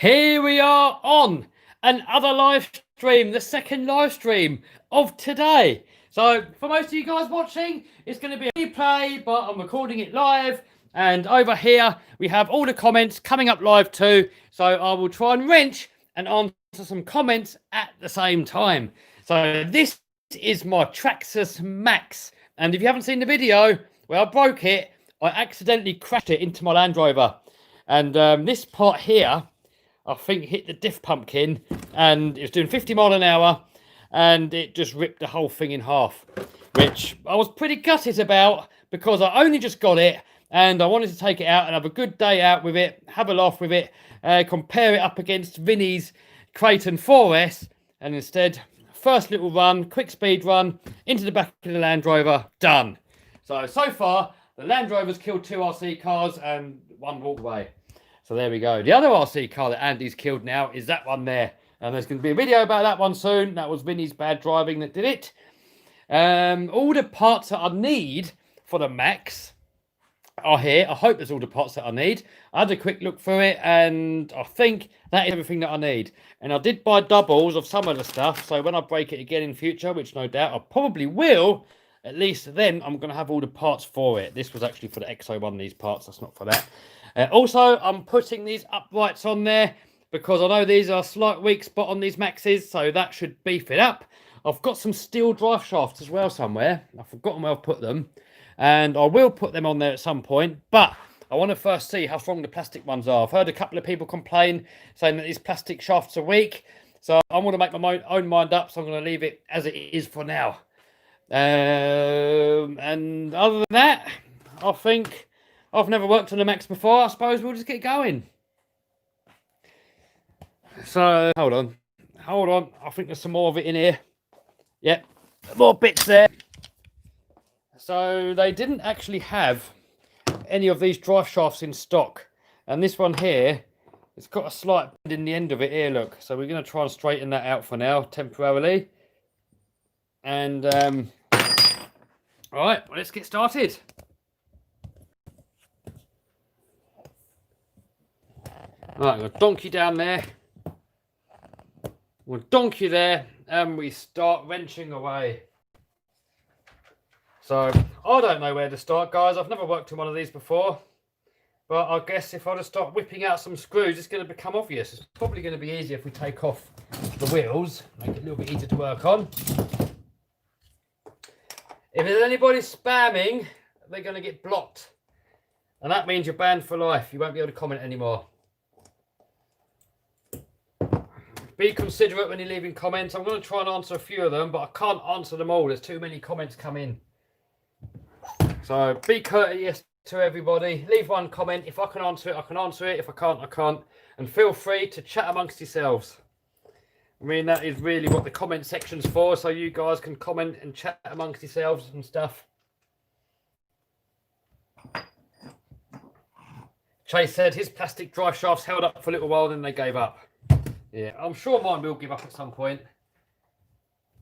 Here we are on another live stream, the second live stream of today. So for most of you guys watching, it's going to be a replay, but I'm recording it live. And over here, we have all the comments coming up live too. So I will try and wrench and answer some comments at the same time. So this is my Traxxas Maxx. And if you haven't seen the video where I broke it, I accidentally crashed it into my Land Rover. And this part here, I think hit the diff pumpkin and it was doing 50 miles an hour and it just ripped the whole thing in half, which I was pretty gutted about because I only just got it and I wanted to take it out and have a good day out with it, have a laugh with it, compare it up against Vinny's Creighton 4S, and instead, first little run, quick speed run, into the back of the Land Rover, done. So far, the Land Rover's killed 2 RC cars and 1 walked away. So there we go. The other RC car that Andy's killed now is that one there. And there's going to be a video about that one soon. That was Vinny's bad driving that did it. All the parts that I need for the Maxx are here. I hope there's all the parts that I need. I had a quick look through it and I think that is everything that I need. And I did buy doubles of some of the stuff. So when I break it again in future, which no doubt I probably will, at least then I'm going to have all the parts for it. This was actually for the XO1, these parts. That's not for that. Also, I'm putting these uprights on there because I know these are a slight weak spot on these Maxxes, so that should beef it up. I've got some steel drive shafts as well somewhere. I've forgotten where I've put them, and I will put them on there at some point, but I want to first see how strong the plastic ones are. I've heard a couple of people complain, saying that these plastic shafts are weak, so I want to make my own mind up, so I'm going to leave it as it is for now. And other than that, I think I've never worked on a Maxx before. I suppose we'll just get going. So, hold on. I think there's some more of it in here. Yep, more bits there. So, they didn't actually have any of these drive shafts in stock. And this one here, it's got a slight bend in the end of it here, look. So, we're going to try and straighten that out for now, temporarily. And, alright, well, let's get started. Right, we'll donk you down there. We'll donk you there, and we start wrenching away. So, I don't know where to start, guys. I've never worked on one of these before. But I guess if I just start whipping out some screws, it's going to become obvious. It's probably going to be easier if we take off the wheels. Make it a little bit easier to work on. If there's anybody spamming, they're going to get blocked. And that means you're banned for life. You won't be able to comment anymore. Be considerate when you're leaving comments. I'm going to try and answer a few of them, but I can't answer them all. There's too many comments come in. So be courteous to everybody. Leave one comment. If I can answer it, I can answer it. If I can't, I can't. And feel free to chat amongst yourselves. I mean, that is really what the comment section's for, so you guys can comment and chat amongst yourselves and stuff. Chase said his plastic drive shafts held up for a little while, then they gave up. Yeah, I'm sure mine will give up at some point.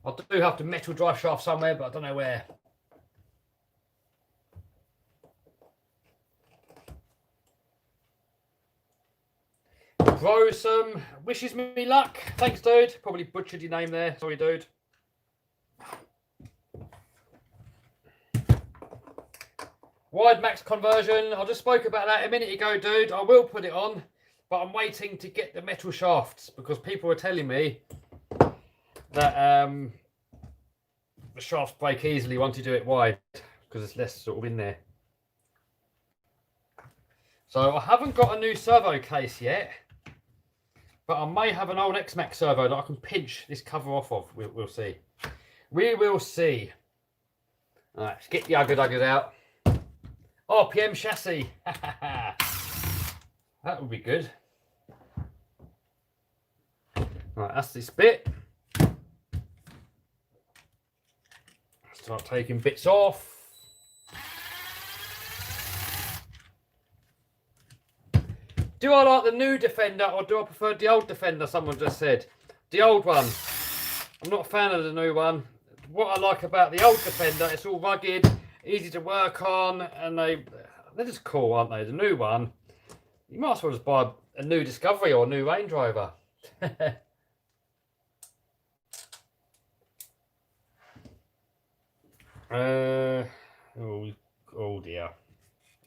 I do have to metal drive shaft somewhere, but I don't know where. Brosome wishes me luck. Thanks, dude. Probably butchered your name there. Sorry, dude. Wide max conversion. I just spoke about that a minute ago, dude. I will put it on. But I'm waiting to get the metal shafts because people are telling me that the shafts break easily once you do it wide because there's less sort of in there. So I haven't got a new servo case yet, but I may have an old Maxx servo that I can pinch this cover off of. We'll see. We will see. All right, let's get the ugger-duggers out. RPM chassis. That would be good. Right, that's this bit. Start taking bits off. Do I like the new Defender or do I prefer the old Defender? Someone just said. The old one. I'm not a fan of the new one. What I like about the old Defender, it's all rugged, easy to work on, and they're just cool, aren't they? The new one, You might as well just buy a new Discovery or a new Range Rover. Oh dear.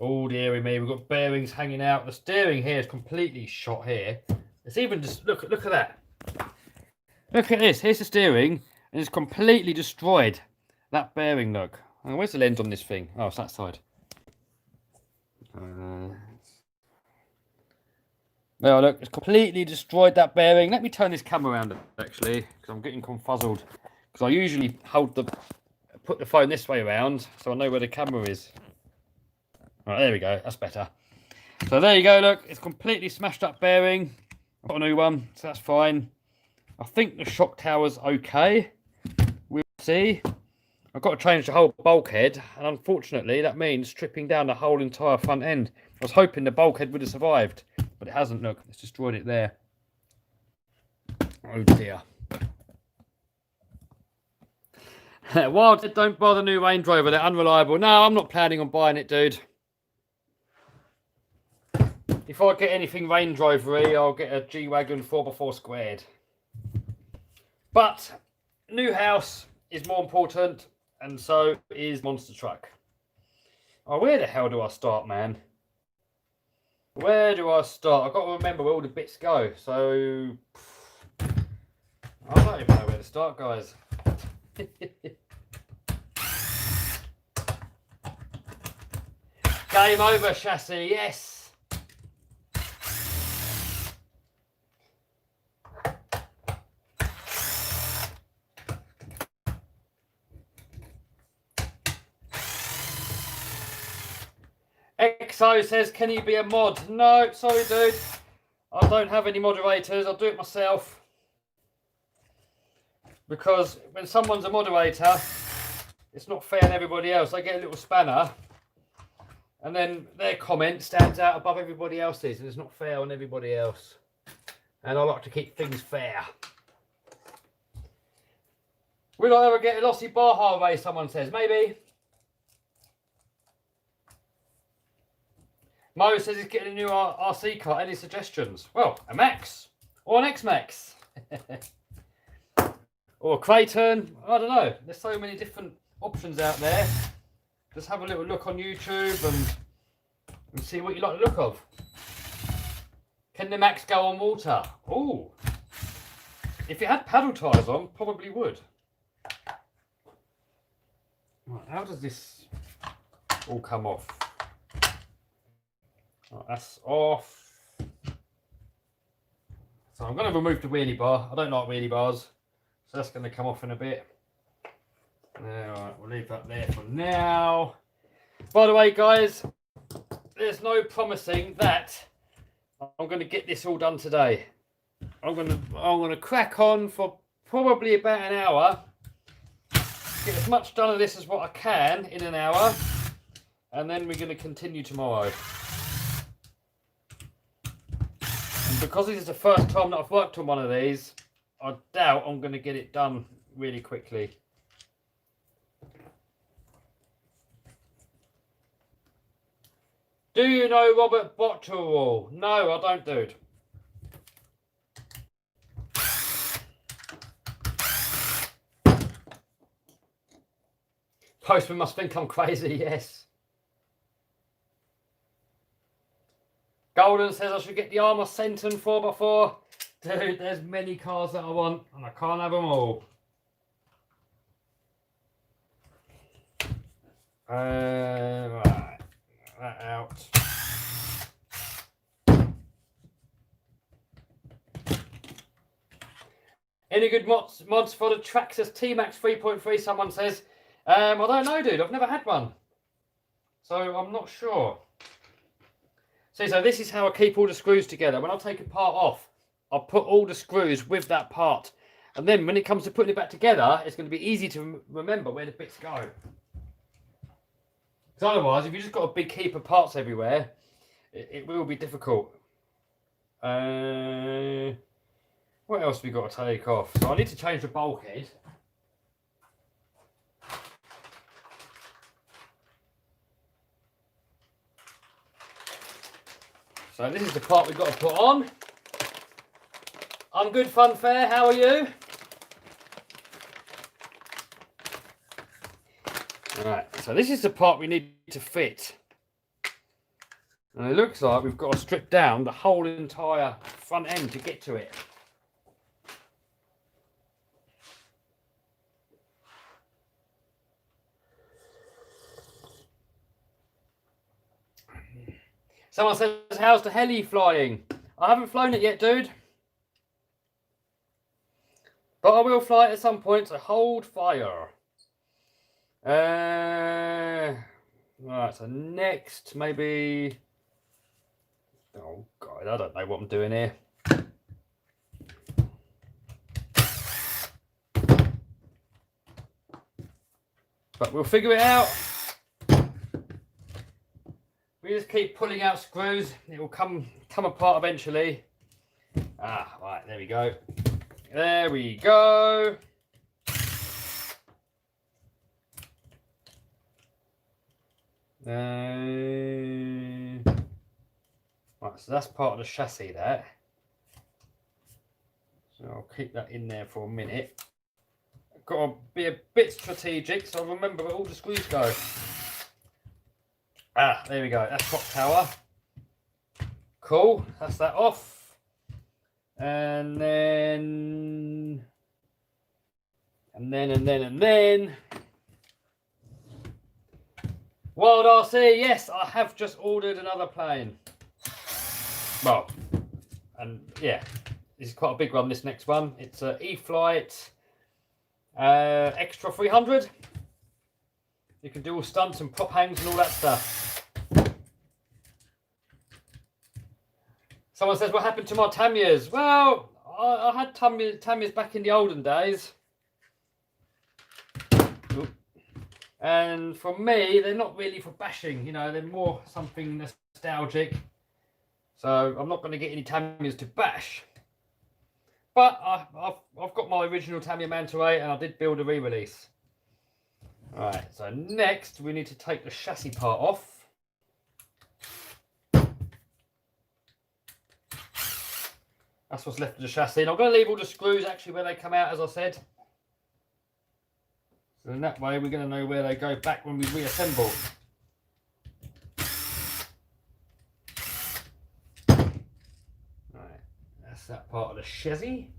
Oh dearie me, we've got bearings hanging out. The steering here is completely shot here. It's even just, look at that. Look at this, here's the steering, and it's completely destroyed. That bearing, look. Oh, where's the lens on this thing? Oh, it's that side. Well, look, it's completely destroyed that bearing. Let me turn this camera around, actually, because I'm getting confuzzled. Because I usually put the phone this way around, so I know where the camera is. Right, there we go, that's better. So there you go, look, it's completely smashed up bearing. I've got a new one, so that's fine. I think the shock tower's okay. We'll see. I've got to change the whole bulkhead, and unfortunately that means stripping down the whole entire front end. I was hoping the bulkhead would have survived, but it hasn't. Look, it's destroyed it there. Oh dear. Wild, don't buy the new Range Rover, they're unreliable. No, I'm not planning on buying it, dude. If I get anything Range Rover-y, I'll get a G-Wagon 4x4 squared. But new house is more important, and so is monster truck. Oh, where the hell do I start, man? Where do I start? I've got to remember where all the bits go. So I don't even know where to start, guys. Game over, chassis, yes. XO says, can you be a mod? No, sorry dude. I don't have any moderators. I'll do it myself. Because when someone's a moderator, it's not fair on everybody else. They get a little spanner. And then their comment stands out above everybody else's. And it's not fair on everybody else. And I like to keep things fair. Will I ever get a Lossy Baja race, someone says? Maybe. Mo says he's getting a new RC car. Any suggestions? Well, a Maxx or an X-Maxx. Or a Creighton. I don't know. There's so many different options out there. Just have a little look on YouTube and see what you like the look of. Can the Maxx go on water? Oh, if it had paddle tyres on, probably would. Right, how does this all come off? Right, that's off. So I'm going to remove the wheelie bar. I don't like wheelie bars, so that's going to come off in a bit. Alright, we'll leave that there for now. By the way, guys, there's no promising that I'm going to get this all done today. I'm going to crack on for probably about an hour. Get as much done of this as what I can in an hour, and then we're going to continue tomorrow. And because this is the first time that I've worked on one of these, I doubt I'm going to get it done really quickly. Do you know Robert Botterall? No, I don't, dude. Postman must think I'm crazy, yes. Golden says I should get the Armour Centon 4x4. Dude, there's many cars that I want, and I can't have them all. Right. That out. Any good mods for the Traxxas T-Max 3.3, someone says. I don't know, dude. I've never had one. So I'm not sure. See, so this is how I keep all the screws together. When I take a part off, I'll put all the screws with that part. And then when it comes to putting it back together, it's going to be easy to remember where the bits go. Because otherwise, if you've just got a big heap of parts everywhere, it will be difficult. What else have we got to take off? So I need to change the bulkhead. So this is the part we've got to put on. I'm good, Fun Fair. How are you? Alright, so this is the part we need to fit. And it looks like we've got to strip down the whole entire front end to get to it. Someone says, how's the heli flying? I haven't flown it yet, dude. But I will fly it at some point, so hold fire. Right, so next, maybe... Oh, God, I don't know what I'm doing here. But we'll figure it out. We just keep pulling out screws. It will come apart eventually. Ah, right, there we go. There we go. Right, so that's part of the chassis there. So I'll keep that in there for a minute. I've got to be a bit strategic so I remember where all the screws go. Ah, there we go. That's top tower. Cool. That's that off. And then... Wild RC, yes, I have just ordered another plane. Well, and yeah, this is quite a big one, this next one. It's a E-Flight Extra 300. You can do all stunts and prop hangs and all that stuff. Someone says, what happened to my Tamias? Well, I had Tamias back in the olden days. Oop. And for me, they're not really for bashing, you know, they're more something nostalgic. So I'm not going to get any Tamias to bash. But I've got my original Tamiya Manta 8 and I did build a re-release. Alright, so next we need to take the chassis part off. That's what's left of the chassis. And I'm going to leave all the screws actually where they come out, as I said. So in that way we're going to know where they go back when we reassemble. Right, that's that part of the chassis.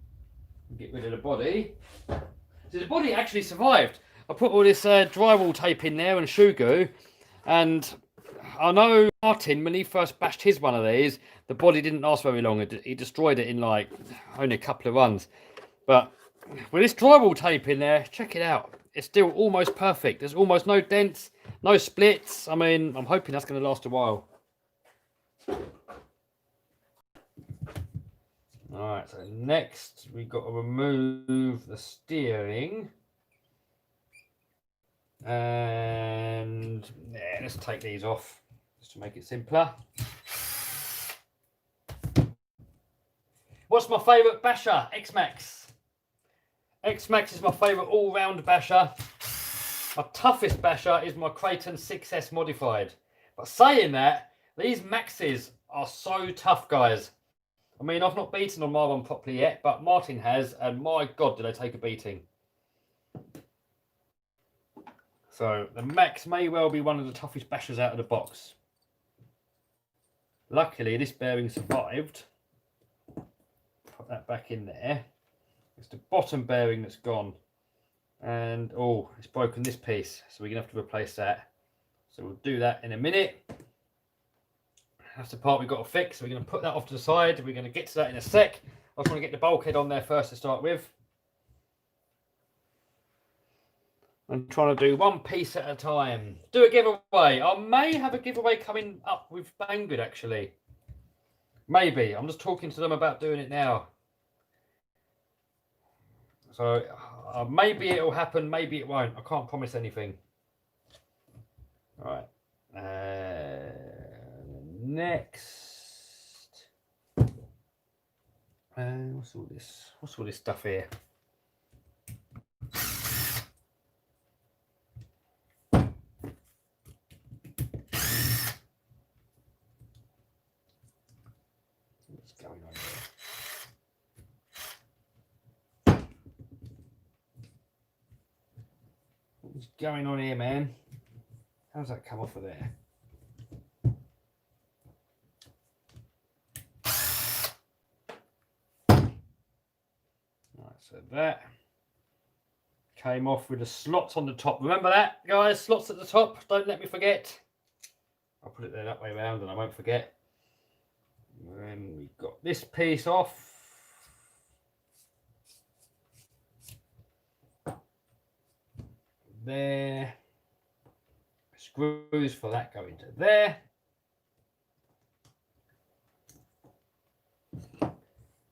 Get rid of the body. So the body actually survived. I put all this drywall tape in there and shoe goo, and I know Martin, when he first bashed his one of these, the body didn't last very long. He destroyed it in like only a couple of runs. But with this drywall tape in there, check it out. It's still almost perfect. There's almost no dents, no splits. I mean, I'm hoping that's going to last a while. Alright, so next we've got to remove the steering. And yeah, let's take these off just to make it simpler. What's my favourite basher? X-Maxx. X-Maxx is my favourite all-round basher. My toughest basher is my Creighton 6S modified. But saying that, these Maxxes are so tough, guys. I mean, I've not beaten on my one properly yet, but Martin has, and my God, did they take a beating. So the Maxx may well be one of the toughest bashers out of the box. Luckily, this bearing survived. Put that back in there. It's the bottom bearing that's gone. And, oh, it's broken this piece. So we're going to have to replace that. So we'll do that in a minute. That's the part we've got to fix. So we're going to put that off to the side. We're going to get to that in a sec. I just want to get the bulkhead on there first to start with. I'm trying to do one piece at a time. Do a giveaway. I may have a giveaway coming up with Banggood, actually. Maybe. I'm just talking to them about doing it now. So maybe it'll happen, maybe it won't. I can't promise anything. All right. Next. What's all this? What's all this stuff here? What's going on here? What's going on here, man? How's that come off of there? Right, so that came off with the slots on the top. Remember that, guys? Slots at the top. Don't let me forget. I'll put it there that way around and I won't forget. And then we've got this piece off. There. Screws for that go into there.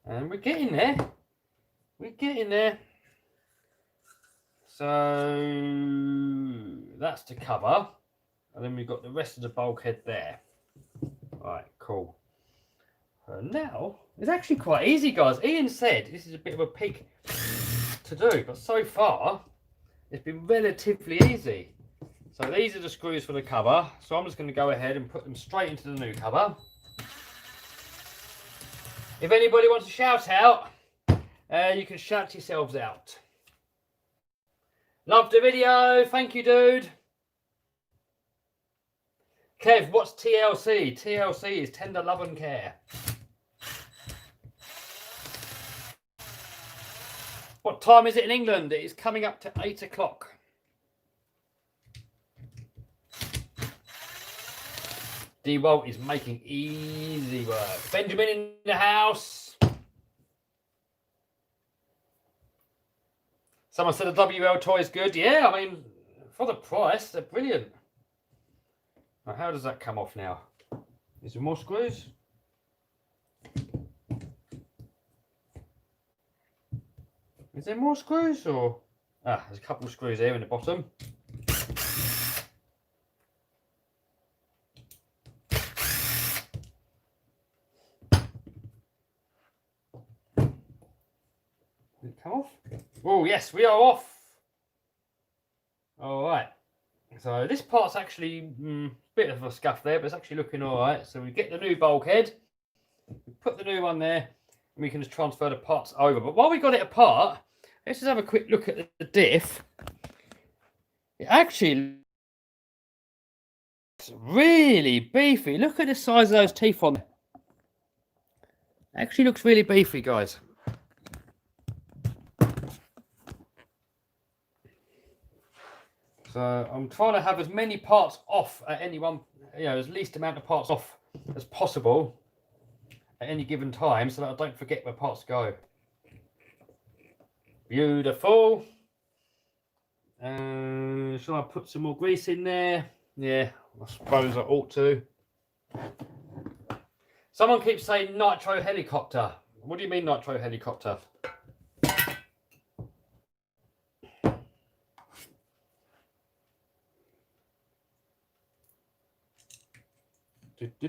And we're getting there. We're getting there. So that's the cover. And then we've got the rest of the bulkhead there. Right, cool. Now, it's actually quite easy, guys. Ian said this is a bit of a pig to do, but so far, it's been relatively easy. So these are the screws for the cover. So I'm just going to go ahead and put them straight into the new cover. If anybody wants to shout out, you can shout yourselves out. Loved the video. Thank you, dude. Kev, what's TLC? TLC is tender love and care. What time is it in England? It is coming up to 8 o'clock. D-Walt is making easy work. Benjamin in the house. Someone said a WL toy is good. Yeah, I mean, for the price, they're brilliant. Now, how does that come off now? Is there more screws? Is there more screws or? Ah, there's a couple of screws here in the bottom. Did it come off? Oh yes, we are off. All right. So this part's actually a bit of a scuff there, but it's actually looking all right. So we get the new bulkhead, we put the new one there, and we can just transfer the parts over. But while we got it apart, let's just have a quick look at the diff. It actually looks really beefy. Look at the size of those teeth on there. It actually looks really beefy, guys. So I'm trying to have as many parts off at any one, as least amount of parts off as possible at any given time, so that I don't forget where parts go. Beautiful. Shall I put some more grease in there? Yeah, I suppose I ought to. Someone keeps saying nitro helicopter. What do you mean nitro helicopter?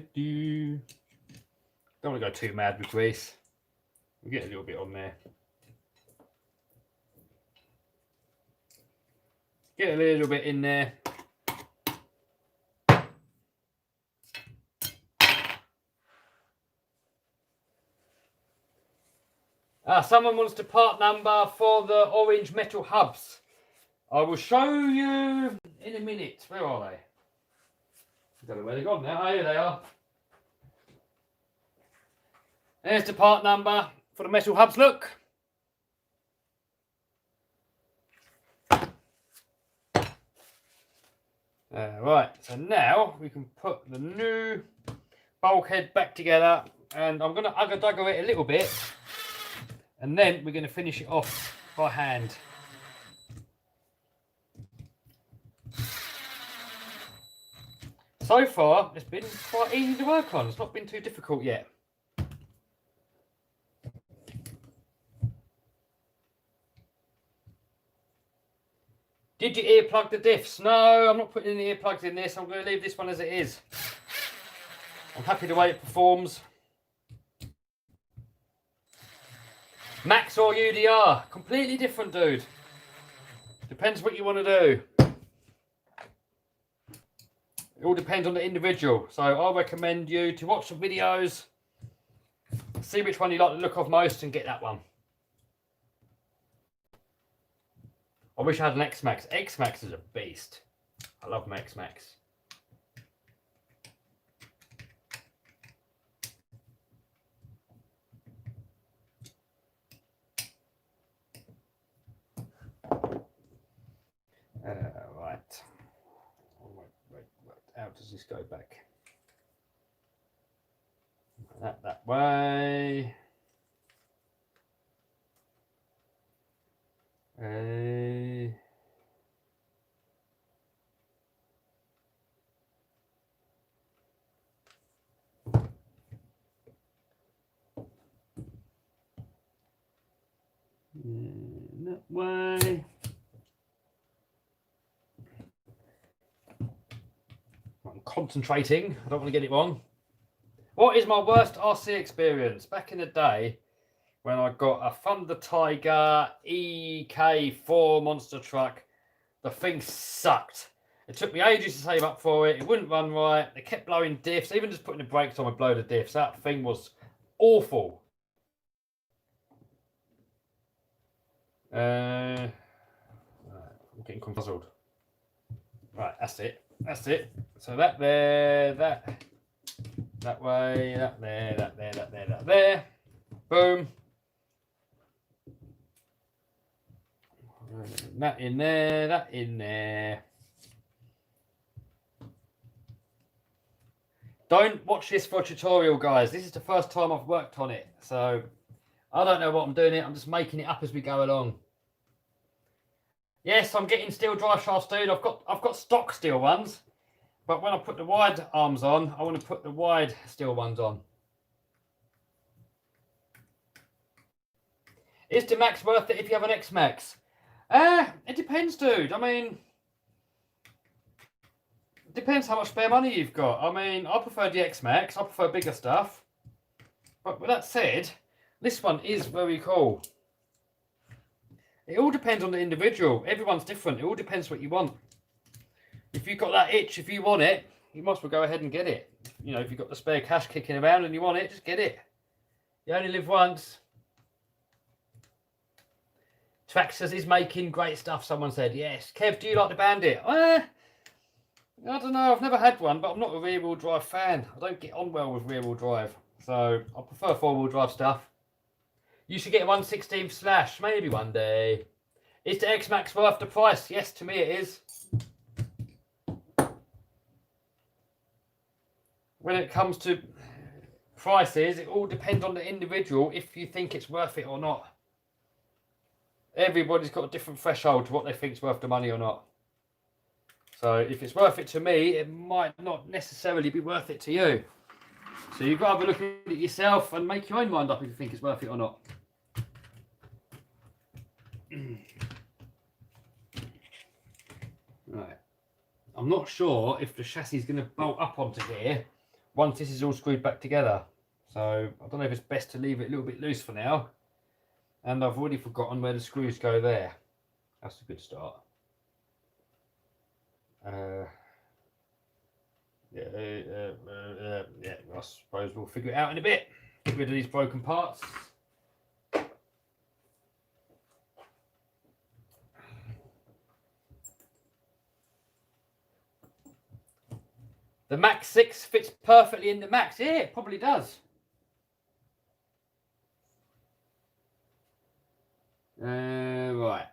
Don't want to go too mad with grease. We'll get a little bit on there. Get a little bit in there. Someone wants the part number for the orange metal hubs. I will show you in a minute. Where are they? I don't know where they've gone now. Here they are. There's the part number for the metal hubs. Look. Right, so now we can put the new bulkhead back together, and I'm going to ugger-dugger it a little bit, and then we're going to finish it off by hand. So far, it's been quite easy to work on. It's not been too difficult yet. Did you earplug the diffs? No, I'm not putting any earplugs in this. I'm going to leave this one as it is. I'm happy the way it performs. Maxx or UDR? Completely different, dude. Depends what you want to do. It all depends on the individual. So I recommend you to watch the videos See which one you like the look of most and get that one. I wish I had an X-Maxx. X-Maxx is a beast. I love Maxx. Right. Wait. How does this go back? That way. That way. I'm concentrating. I don't want to get it wrong. What is my worst RC experience? Back in the day, when I got a Thunder Tiger EK4 monster truck, the thing sucked. It took me ages to save up for it. It wouldn't run right. They kept blowing diffs. Even just putting the brakes on would blow the diffs. That thing was awful. I'm getting confuzzled. Right, that's it. So that there, that way, that there. Boom. That in there. Don't watch this for a tutorial, guys. This is the first time I've worked on it, so I don't know what I'm doing. I'm just making it up as we go along. Yes, I'm getting steel drive shafts, dude. I've got stock steel ones, but when I put the wide arms on, I want to put the wide steel ones on. Is the Maxx worth it if you have an X-Maxx? It depends, dude. I mean, it depends how much spare money you've got. I mean, I prefer the X-Maxx. I prefer bigger stuff. But with that said, this one is very cool. It all depends on the individual. Everyone's different. It all depends what you want. If you've got that itch, if you want it, you might as well go ahead and get it. You know, if you've got the spare cash kicking around and you want it, just get it. You only live once. Traxxas is making great stuff, someone said. Yes. Kev, do you like the Bandit? I don't know. I've never had one, but I'm not a rear-wheel drive fan. I don't get on well with rear-wheel drive. So I prefer four-wheel drive stuff. You should get a 1/16 slash, maybe one day. Is the X-Maxx worth the price? Yes, to me it is. When it comes to prices, it all depends on the individual if you think it's worth it or not. Everybody's got a different threshold to what they think is worth the money or not. So if it's worth it to me, it might not necessarily be worth it to you. So you've got to have a look at it yourself and make your own mind up if you think it's worth it or not. Right. I'm not sure if the chassis is going to bolt up onto here once this is all screwed back together. So I don't know if it's best to leave it a little bit loose for now. And I've already forgotten where the screws go there. That's a good start. Yeah, I suppose we'll figure it out in a bit. Get rid of these broken parts. The Maxx 6 fits perfectly in the Maxx. Yeah, it probably does. Right.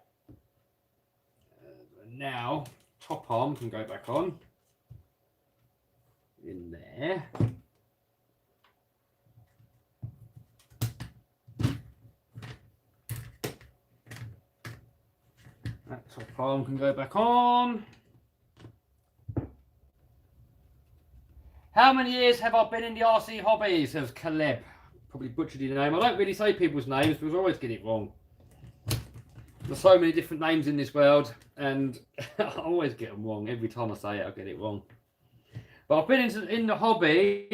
Now, top arm can go back on. In there. That top arm can go back on. How many years have I been in the RC hobby, says Caleb. Probably butchered your name. I don't really say people's names because I always get it wrong. There's so many different names in this world and I always get them wrong. Every time I say it, I get it wrong. But I've been in the hobby.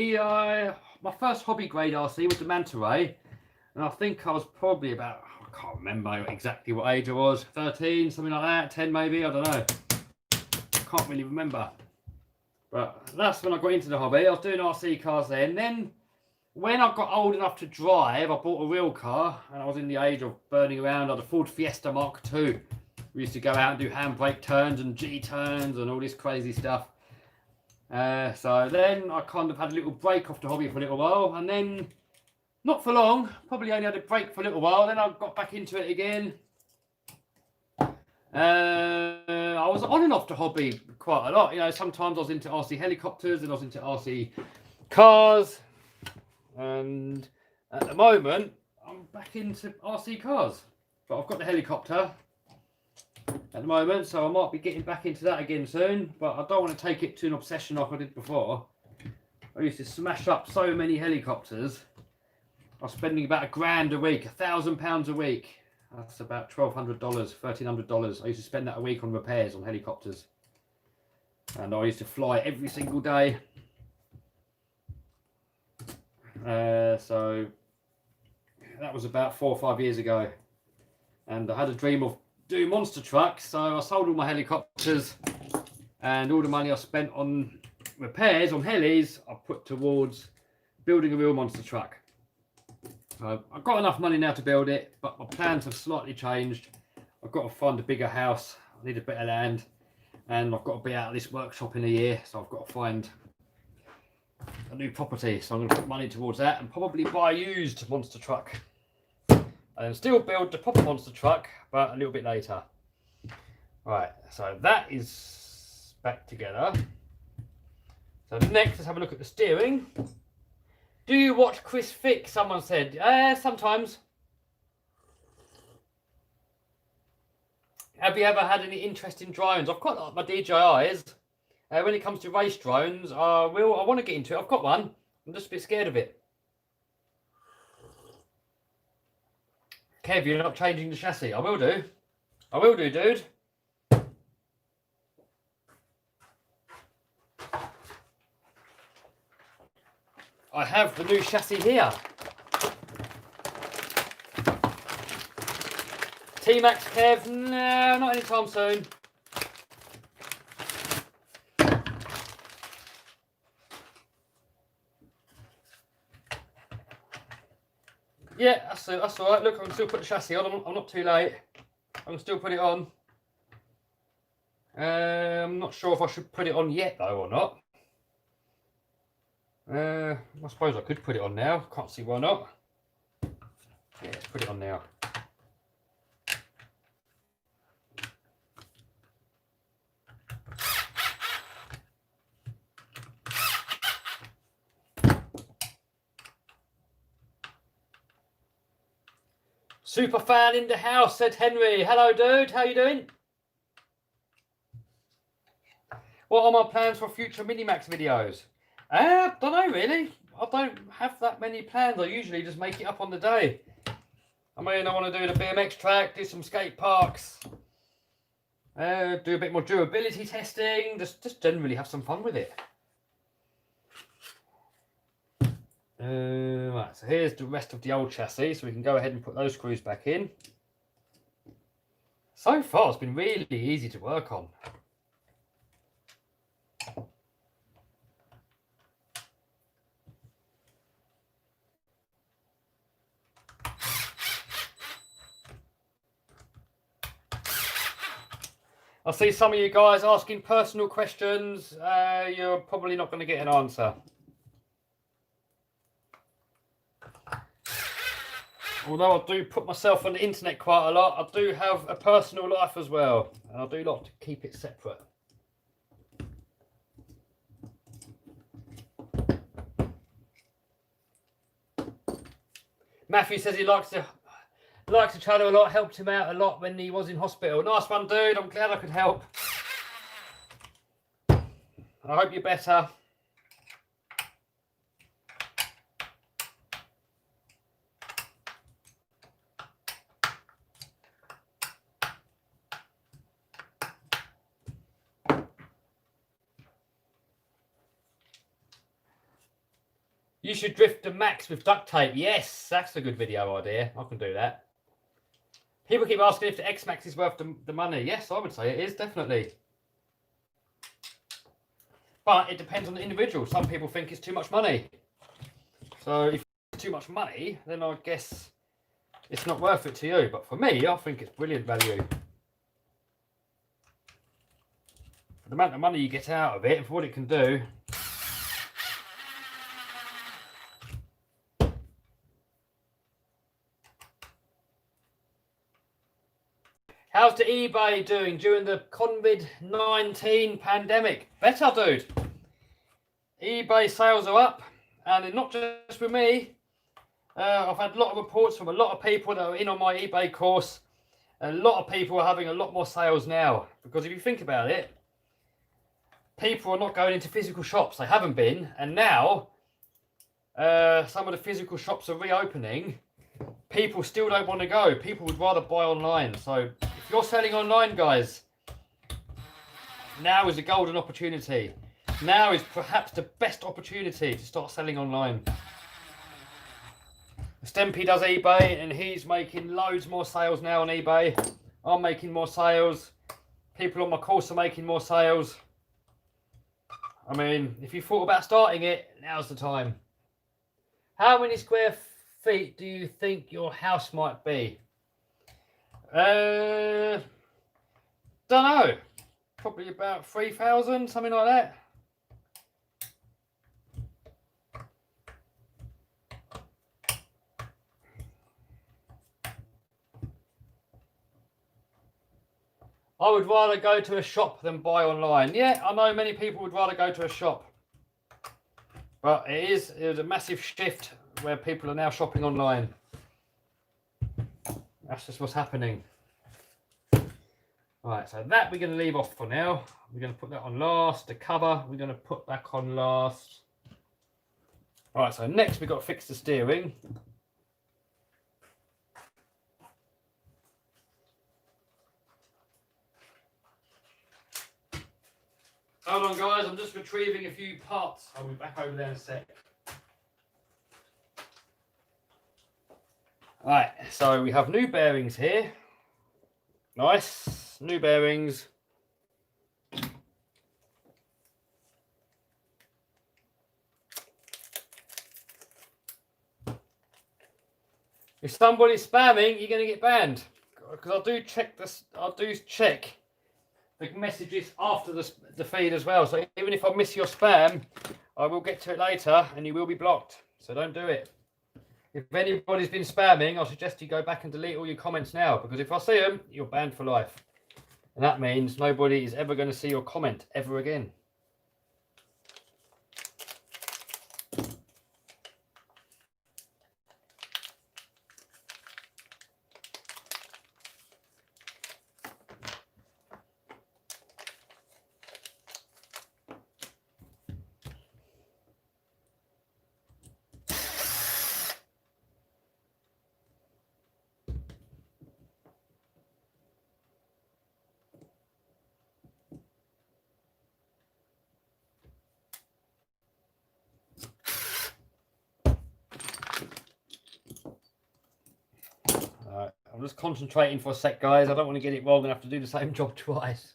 My first hobby grade RC was the Manta Ray. And I think I was probably about, I can't remember exactly what age I was. 13, something like that. 10 maybe, I don't know. Can't really remember. But that's when I got into the hobby. I was doing RC cars then. Then when I got old enough to drive, I bought a real car, and I was in the age of burning around on a Ford Fiesta Mark II. We used to go out and do handbrake turns and G turns and all this crazy stuff. So then I kind of had a little break off the hobby for a little while, and then not for long, probably only had a break for a little while, then I got back into it again. I was on and off the hobby quite a lot. You know, sometimes I was into RC helicopters and I was into RC cars, and at the moment I'm back into RC cars, but I've got the helicopter at the moment, so I might be getting back into that again soon, but I don't want to take it to an obsession like I did before. I used to smash up so many helicopters. I was spending about £1,000 a week, £1,000 a week. That's about $1,200, $1,300. I used to spend that a week on repairs on helicopters, and I used to fly every single day. So that was about 4 or 5 years ago, and I had a dream of doing monster trucks, so I sold all my helicopters, and all the money I spent on repairs on helis I put towards building a real monster truck. So I've got enough money now to build it, but my plans have slightly changed. I've got to find a bigger house, I need a bit of land, and I've got to be out of this workshop in a year, so I've got to find a new property. So I'm going to put money towards that and probably buy a used monster truck, and still build the proper monster truck, but a little bit later. Right, so that is back together. So next, let's have a look at the steering. Do you watch Chris Fick? Someone said. Sometimes. Have you ever had any interest in drones? I've quite like my DJIs. When it comes to race drones, I want to get into it. I've got one. I'm just a bit scared of it. Kev, you're not changing the chassis. I will do. I will do, dude. I have the new chassis here. T-Max, Kev, no, not anytime soon. Yeah, that's all right. Look, I can still put the chassis on. I'm not too late. I can still put it on. I'm not sure if I should put it on yet, though, or not. I suppose I could put it on now. Can't see why not. Yeah, let's put it on now. Super fan in the house, said Henry. Hello, dude. How you doing? What are my plans for future Minimax videos? Don't know, really. I don't have that many plans. I usually just make it up on the day. I mean, I want to do the BMX track, do some skate parks, do a bit more durability testing, just generally have some fun with it. Right, so here's the rest of the old chassis, so we can go ahead and put those screws back in. So far, it's been really easy to work on. I see some of you guys asking personal questions. You're probably not going to get an answer. Although I do put myself on the internet quite a lot, I do have a personal life as well, and I do like to keep it separate. Matthew says he likes the channel a lot, helped him out a lot when he was in hospital. Nice one, dude. I'm glad I could help. I hope you're better. You should drift the Maxx with duct tape. Yes, that's a good video idea. I can do that. People keep asking if the X-Maxx is worth the money. Yes, I would say it is, definitely. But it depends on the individual. Some people think it's too much money. So if it's too much money, then I guess it's not worth it to you. But for me, I think it's brilliant value. For the amount of money you get out of it and for what it can do. How's the eBay doing during the COVID-19 pandemic? Better, dude. eBay sales are up, and not just with me. I've had a lot of reports from a lot of people that are in on my eBay course. A lot of people are having a lot more sales now, because if you think about it, people are not going into physical shops. They haven't been, and now some of the physical shops are reopening. People still don't want to go. People would rather buy online. So if you're selling online, guys, now is a golden opportunity. Now is perhaps the best opportunity to start selling online. Stempy does eBay and he's making loads more sales now on eBay. I'm making more sales. People on my course are making more sales. I mean, if you thought about starting it, now's the time. How many square feet do you think your house might be? Don't know. Probably about 3,000, something like that. I would rather go to a shop than buy online. Yeah, I know many people would rather go to a shop. But it is a massive shift where people are now shopping online. That's just what's happening. Right, so that we're going to leave off for now. We're going to put that on last. The cover we're going to put back on last. Right, so next we've got to fix the steering. Hold on, guys, I'm just retrieving a few parts. I'll be back over there in a sec. Right, so we have new bearings here. Nice, new bearings. If somebody's spamming, you're going to get banned. Because I do check this. I do check the messages after the feed as well. So even if I miss your spam, I will get to it later, and you will be blocked. So don't do it. If anybody's been spamming, I suggest you go back and delete all your comments now, because if I see them, you're banned for life. And that means nobody is ever going to see your comment ever again. I'm just concentrating for a sec, guys. I don't want to get it wrong and have to do the same job twice.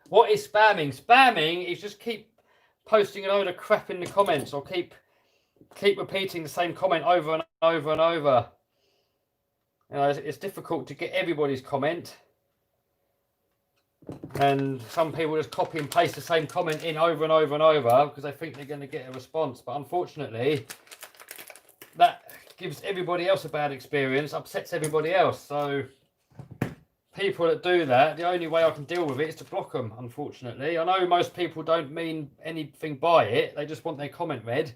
What is spamming? Spamming is just keep posting a load of crap in the comments, or keep repeating the same comment over and over and over. You know, it's difficult to get everybody's comment, and some people just copy and paste the same comment in over and over and over because they think they're going to get a response. But unfortunately, that gives everybody else a bad experience, upsets everybody else. So people that do that, the only way I can deal with it is to block them, unfortunately. I know most people don't mean anything by it. They just want their comment read.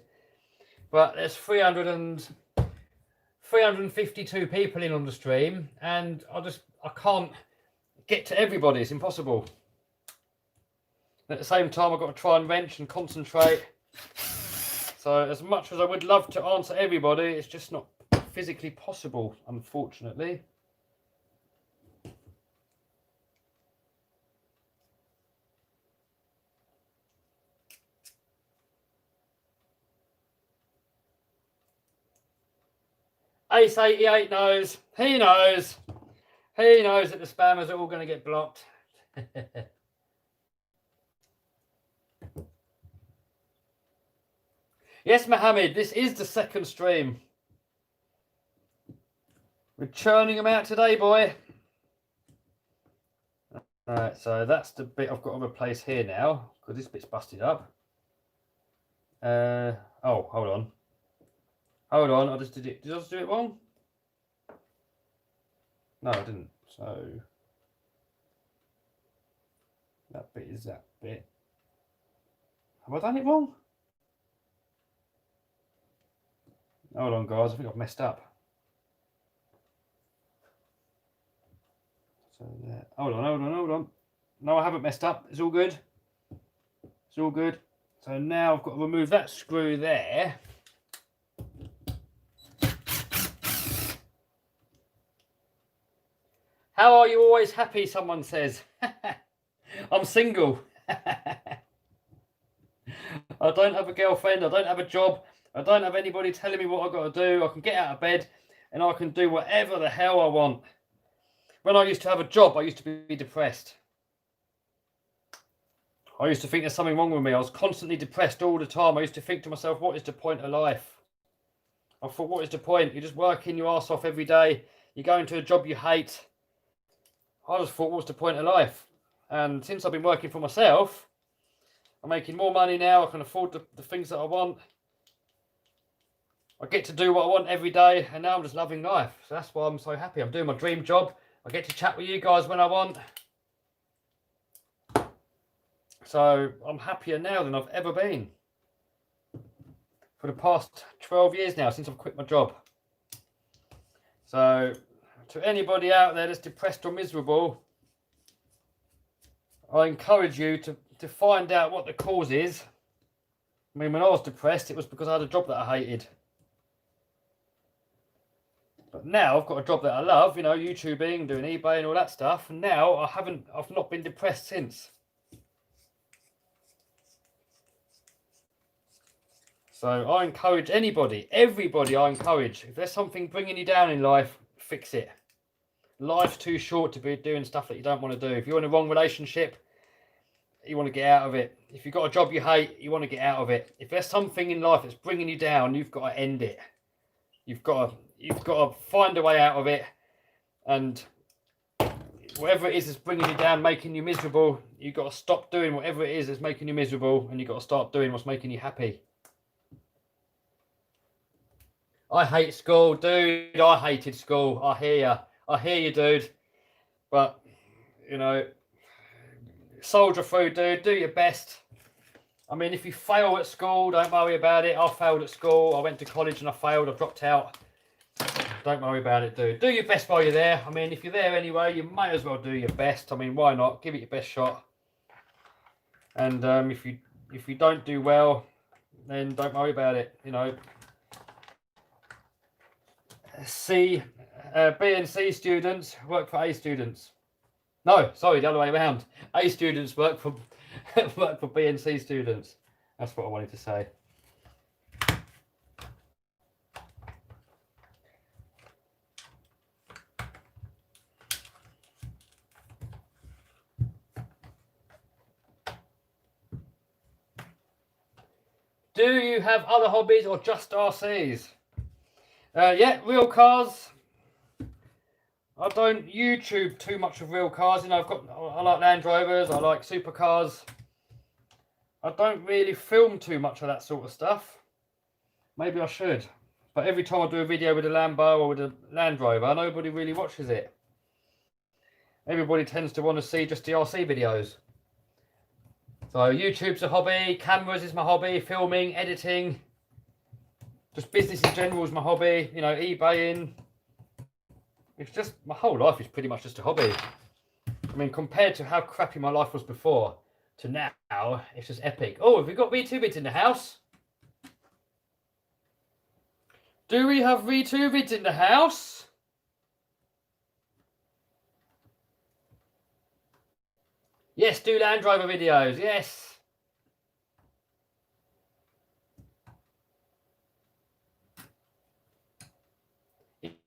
But there's 352 people in on the stream, and I can't get to everybody. It's impossible. At the same time, I've got to try and wrench and concentrate. So as much as I would love to answer everybody, it's just not physically possible, unfortunately. Ace 88 knows. He knows. He knows that the spammers are all going to get blocked. Yes, Mohammed, this is the second stream. We're churning them out today, boy. Alright, so that's the bit I've got to replace here now, because this bit's busted up. Oh, hold on. Hold on, I just did it. Did I just do it wrong? No, I didn't. So that bit is that bit. Have I done it wrong? Hold on, guys. I think I've messed up. So there. Hold on. No, I haven't messed up. It's all good. It's all good. So now I've got to remove that screw there. How are you always happy? Someone says. I'm single. I don't have a girlfriend. I don't have a job. I don't have anybody telling me what I've got to do. I can get out of bed and I can do whatever the hell I want. When I used to have a job, I used to be depressed. I used to think there's something wrong with me. I was constantly depressed all the time. I used to think to myself, what is the point of life? I thought, what is the point? You're just working your ass off every day. You're going to a job you hate. I just thought, what's the point of life? And since I've been working for myself, I'm making more money now. I can afford the things that I want. I get to do what I want every day. And now I'm just loving life. So that's why I'm so happy. I'm doing my dream job. I get to chat with you guys when I want. So I'm happier now than I've ever been. For the past 12 years now, since I've quit my job. So to anybody out there that's depressed or miserable, I encourage you to find out what the cause is. I mean, when I was depressed, it was because I had a job that I hated. But now I've got a job that I love, you know, YouTubing, doing eBay and all that stuff. And now I've not been depressed since. So I encourage everybody I encourage, if there's something bringing you down in life, fix it. Life's too short to be doing stuff that you don't want to do. If you're in a wrong relationship, you want to get out of it. If you've got a job you hate, you want to get out of it. If there's something in life that's bringing you down, you've got to end it. You've got to find a way out of it. And whatever it is that's bringing you down, making you miserable, you've got to stop doing whatever it is that's making you miserable, and you've got to start doing what's making you happy. I hate school, dude. I hated school. I hear you, dude. But, you know, soldier through, dude. Do your best. I mean, if you fail at school, don't worry about it. I failed at school. I went to college and I failed. I dropped out. Don't worry about it, dude. Do your best while you're there. I mean, if you're there anyway, you might as well do your best. I mean, why not? Give it your best shot. And if you don't do well, then don't worry about it. You know, B and C students work for A students. No, sorry, the other way around. A students work for B and C students. That's what I wanted to say. Do you have other hobbies or just RCs? Yeah, real cars. I don't YouTube too much of real cars. You know, I like Land Rovers. I like supercars. I don't really film too much of that sort of stuff. Maybe I should. But every time I do a video with a Lambo or with a Land Rover, nobody really watches it. Everybody tends to want to see just the RC videos. So YouTube's a hobby. Cameras is my hobby. Filming, editing. Just business in general is my hobby. You know, eBaying. It's just, my whole life is pretty much just a hobby. I mean, compared to how crappy my life was before to now, it's just epic. Oh, have we got V2 vids in the house? Do we have V2 vids in the house? Yes, do Land Rover videos, yes.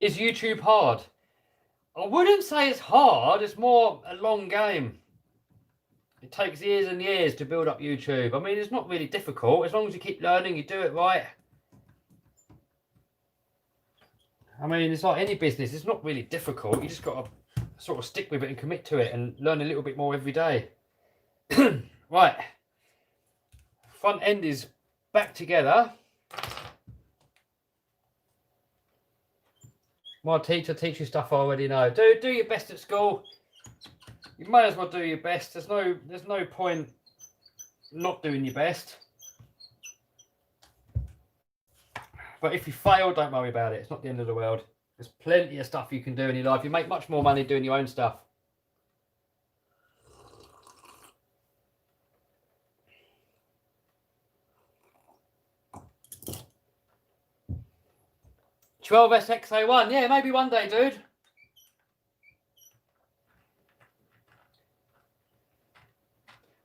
Is YouTube hard? I wouldn't say it's hard, it's more a long game. It takes years and years to build up YouTube. I mean, it's not really difficult. As long as you keep learning, you do it right. I mean, it's like any business. It's not really difficult. You just got to sort of stick with it and commit to it and learn a little bit more every day. Right. Front end is back together. My teacher teaches you stuff I already know. Do your best at school. You may as well do your best. There's no point not doing your best. But if you fail, don't worry about it. It's not the end of the world. There's plenty of stuff you can do in your life. You make much more money doing your own stuff. XA1. Yeah, maybe one day, dude.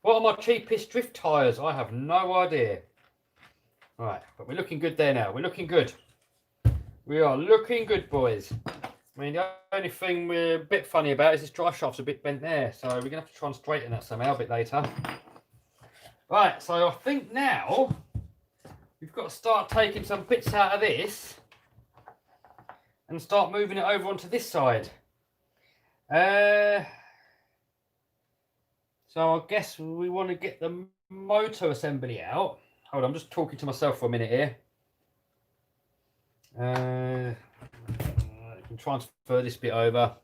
What are my cheapest drift tyres? I have no idea. Right, but we're looking good there now. We're looking good. We are looking good, boys. I mean, the only thing we're a bit funny about is this drive shaft's a bit bent there. So we're going to have to try and straighten that somehow a bit later. Right, so I think now we've got to start taking some bits out of this and start moving it over onto this side. So I guess we want to get the motor assembly out. Hold on, I'm just talking to myself for a minute here. I can transfer this bit over.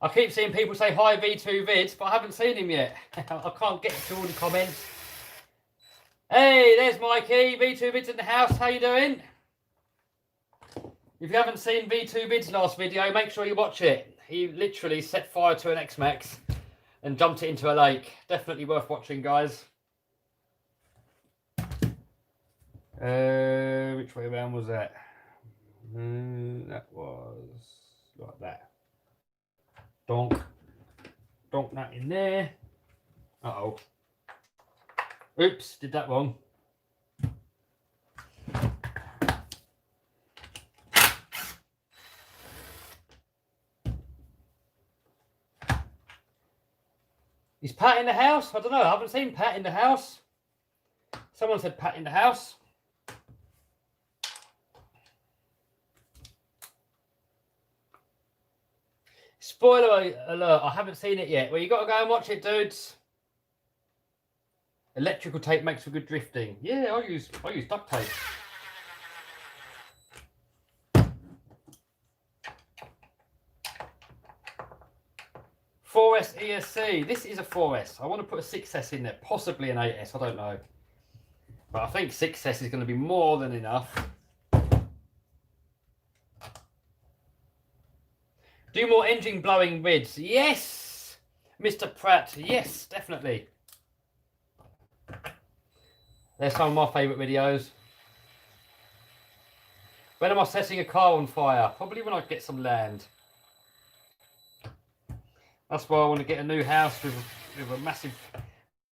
I keep seeing people say hi V2 Vids, but I haven't seen him yet. I can't get to all the comments. Hey, there's Mikey, V2 Vids in the house. How you doing? If you haven't seen V2 Vids' last video, make sure you watch it. He literally set fire to an Maxx and jumped it into a lake. Definitely worth watching, guys. Which way around was that? That was like that. Donk that in there. Uh-oh. Oops, did that wrong. Is Pat in the house? I don't know. I haven't seen Pat in the house. Someone said Pat in the house. Spoiler alert, I haven't seen it yet. Well, you got to go and watch it, dudes. Electrical tape makes for good drifting. Yeah, I use duct tape. S ESC. This is a 4S. I want to put a 6S in there, possibly an 8S. I don't know. But I think 6S is going to be more than enough. Do more engine blowing vids. Yes, Mr. Pratt. Yes, definitely. There's some of my favourite videos. When am I setting a car on fire? Probably when I get some land. That's why I want to get a new house with a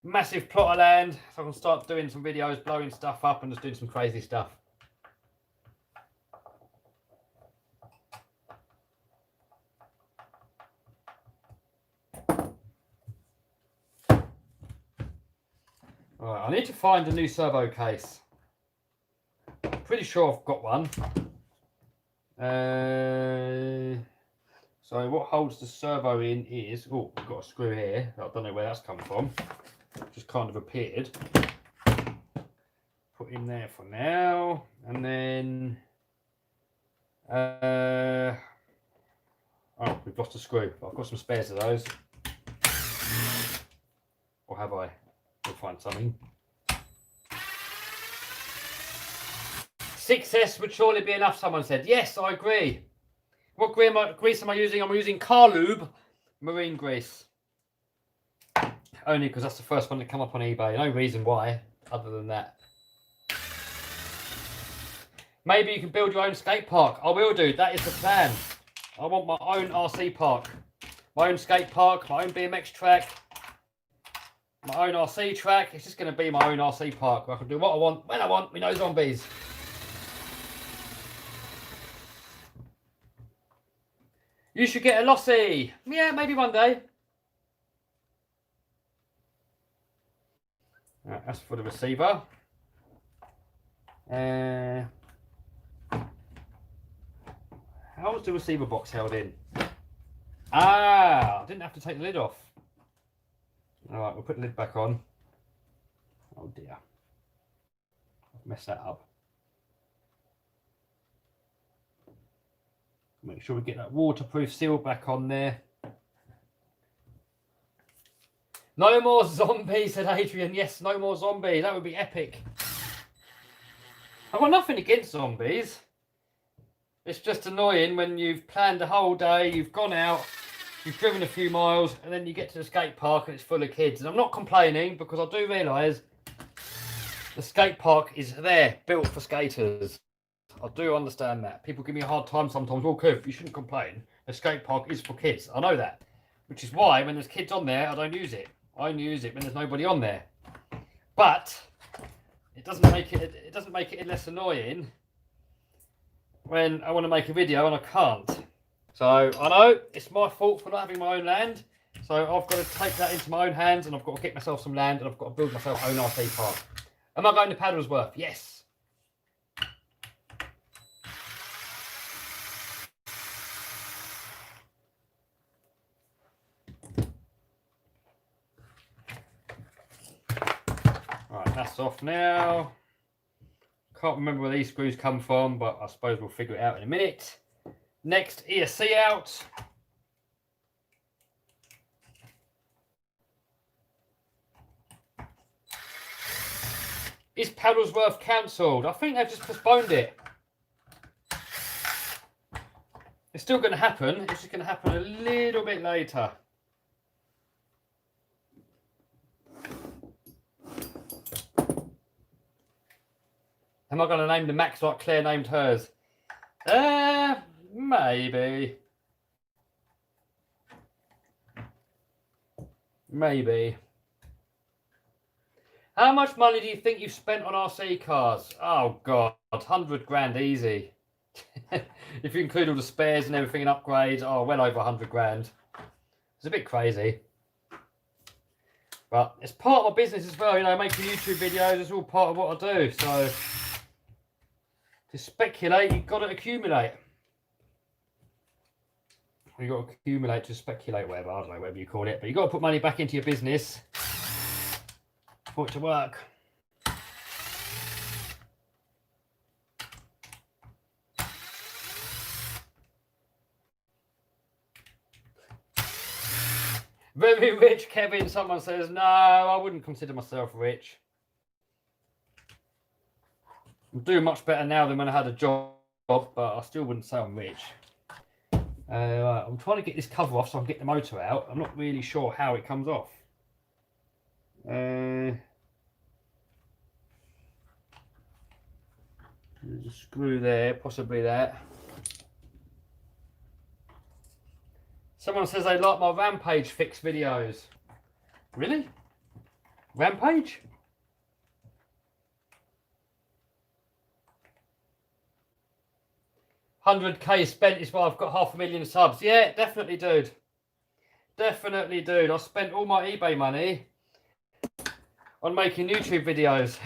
massive plot of land, so I can start doing some videos, blowing stuff up and just doing some crazy stuff. Alright, I need to find a new servo case. I'm pretty sure I've got one. So what holds the servo in is, oh, I've got a screw here. I don't know where that's come from. Just kind of appeared. Put in there for now. And then, oh, we've lost a screw. I've got some spares of those. Or have I? We'll find something. 6S would surely be enough, someone said. Yes, I agree. What grease am I using? I'm using Car Lube marine grease. Only because that's the first one that come up on eBay. No reason why, other than that. Maybe you can build your own skate park. I will do. That is the plan. I want my own RC park. My own skate park, my own BMX track. My own RC track. It's just going to be my own RC park where I can do what I want, when I want, with no zombies. You should get a lossy. Yeah, maybe one day. Right, that's for the receiver. How was the receiver box held in? Ah, I didn't have to take the lid off. Alright, we'll put the lid back on. Oh dear. I've messed that up. Make sure we get that waterproof seal back on there. No more zombies, said Adrian. Yes, no more zombies. That would be epic. I've got nothing against zombies. It's just annoying when you've planned the whole day, you've gone out, you've driven a few miles, and then you get to the skate park and it's full of kids. And I'm not complaining because I do realise the skate park is there, built for skaters. I do understand that. People give me a hard time sometimes. Well, Kev, you shouldn't complain. The skate park is for kids. I know that. Which is why when there's kids on there, I don't use it. I only use it when there's nobody on there. But it doesn't make it less annoying when I want to make a video and I can't. So I know it's my fault for not having my own land. So I've got to take that into my own hands and I've got to get myself some land and I've got to build myself my own RC park. Am I going to Paddlesworth? Yes. Right, that's off now. Can't remember where these screws come from, but I suppose we'll figure it out in a minute. Next, ESC out. Is Paddlesworth cancelled? I think they've just postponed it. It's still going to happen. It's just going to happen a little bit later. Am I going to name the Maxx like Claire named hers? Maybe. Maybe. How much money do you think you've spent on RC cars? Oh God, 100 grand easy. If you include all the spares and everything and upgrades, oh, well over 100 grand. It's a bit crazy. But it's part of my business as well, you know, making YouTube videos is all part of what I do. So to speculate, you've got to accumulate. You've got to accumulate to speculate, whatever, I don't know, whatever you call it. But you've got to put money back into your business for it to work. Very rich, Kevin. Someone says, no, I wouldn't consider myself rich. I'm doing much better now than when I had a job, but I still wouldn't say I'm rich. Right, I'm trying to get this cover off so I can get the motor out. I'm not really sure how it comes off. There's a screw there, possibly that. Someone says they like my Rampage fix videos. Really? Rampage? $100k spent is why I've got 500,000 subs. Yeah, definitely, dude. Definitely, dude. I spent all my eBay money on making YouTube videos.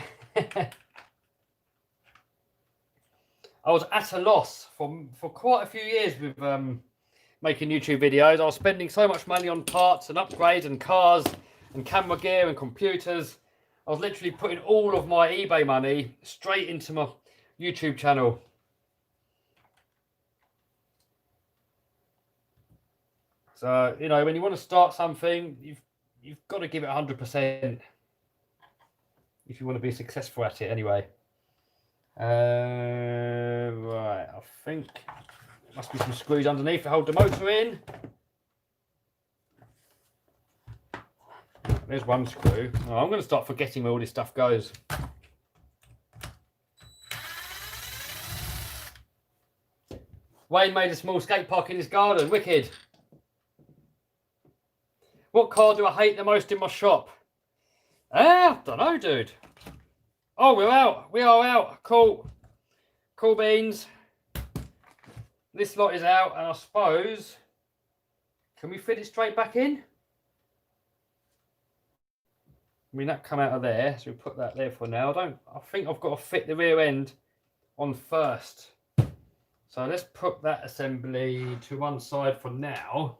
I was at a loss for quite a few years with making YouTube videos. I was spending so much money on parts and upgrades and cars and camera gear and computers. I was literally putting all of my eBay money straight into my YouTube channel. So, you know, when you want to start something, you've got to give it 100% if you want to be successful at it anyway. Right, I think there must be some screws underneath to hold the motor in. There's one screw. Oh, I'm going to start forgetting where all this stuff goes. Wayne made a small skate park in his garden. Wicked. What car do I hate the most in my shop? I don't know, dude. Oh, we're out. We are out. Cool. Cool beans. This lot is out, and I suppose Can we fit it straight back in? I mean, that come out of there, so we put that there for now. I think I've got to fit the rear end on first. So let's put that assembly to one side for now.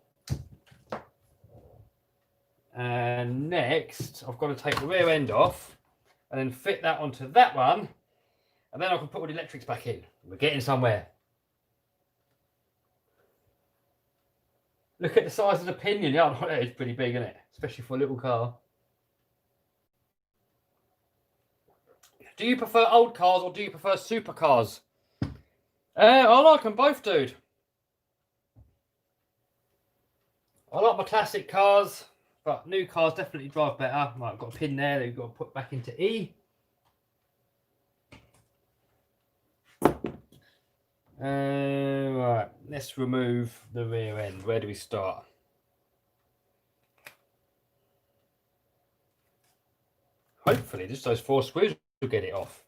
And next, I've got to take the rear end off and then fit that onto that one. And then I can put all the electrics back in. We're getting somewhere. Look at the size of the pinion. Yeah, it's pretty big, isn't it? Especially for a little car. Do you prefer old cars or do you prefer supercars? I like them both, dude. I like my classic cars, but new cars definitely drive better. Right, I've got a pin there that you've got to put back into E. Right, let's remove the rear end. Where do we start? Hopefully, just those 4 screws will get it off.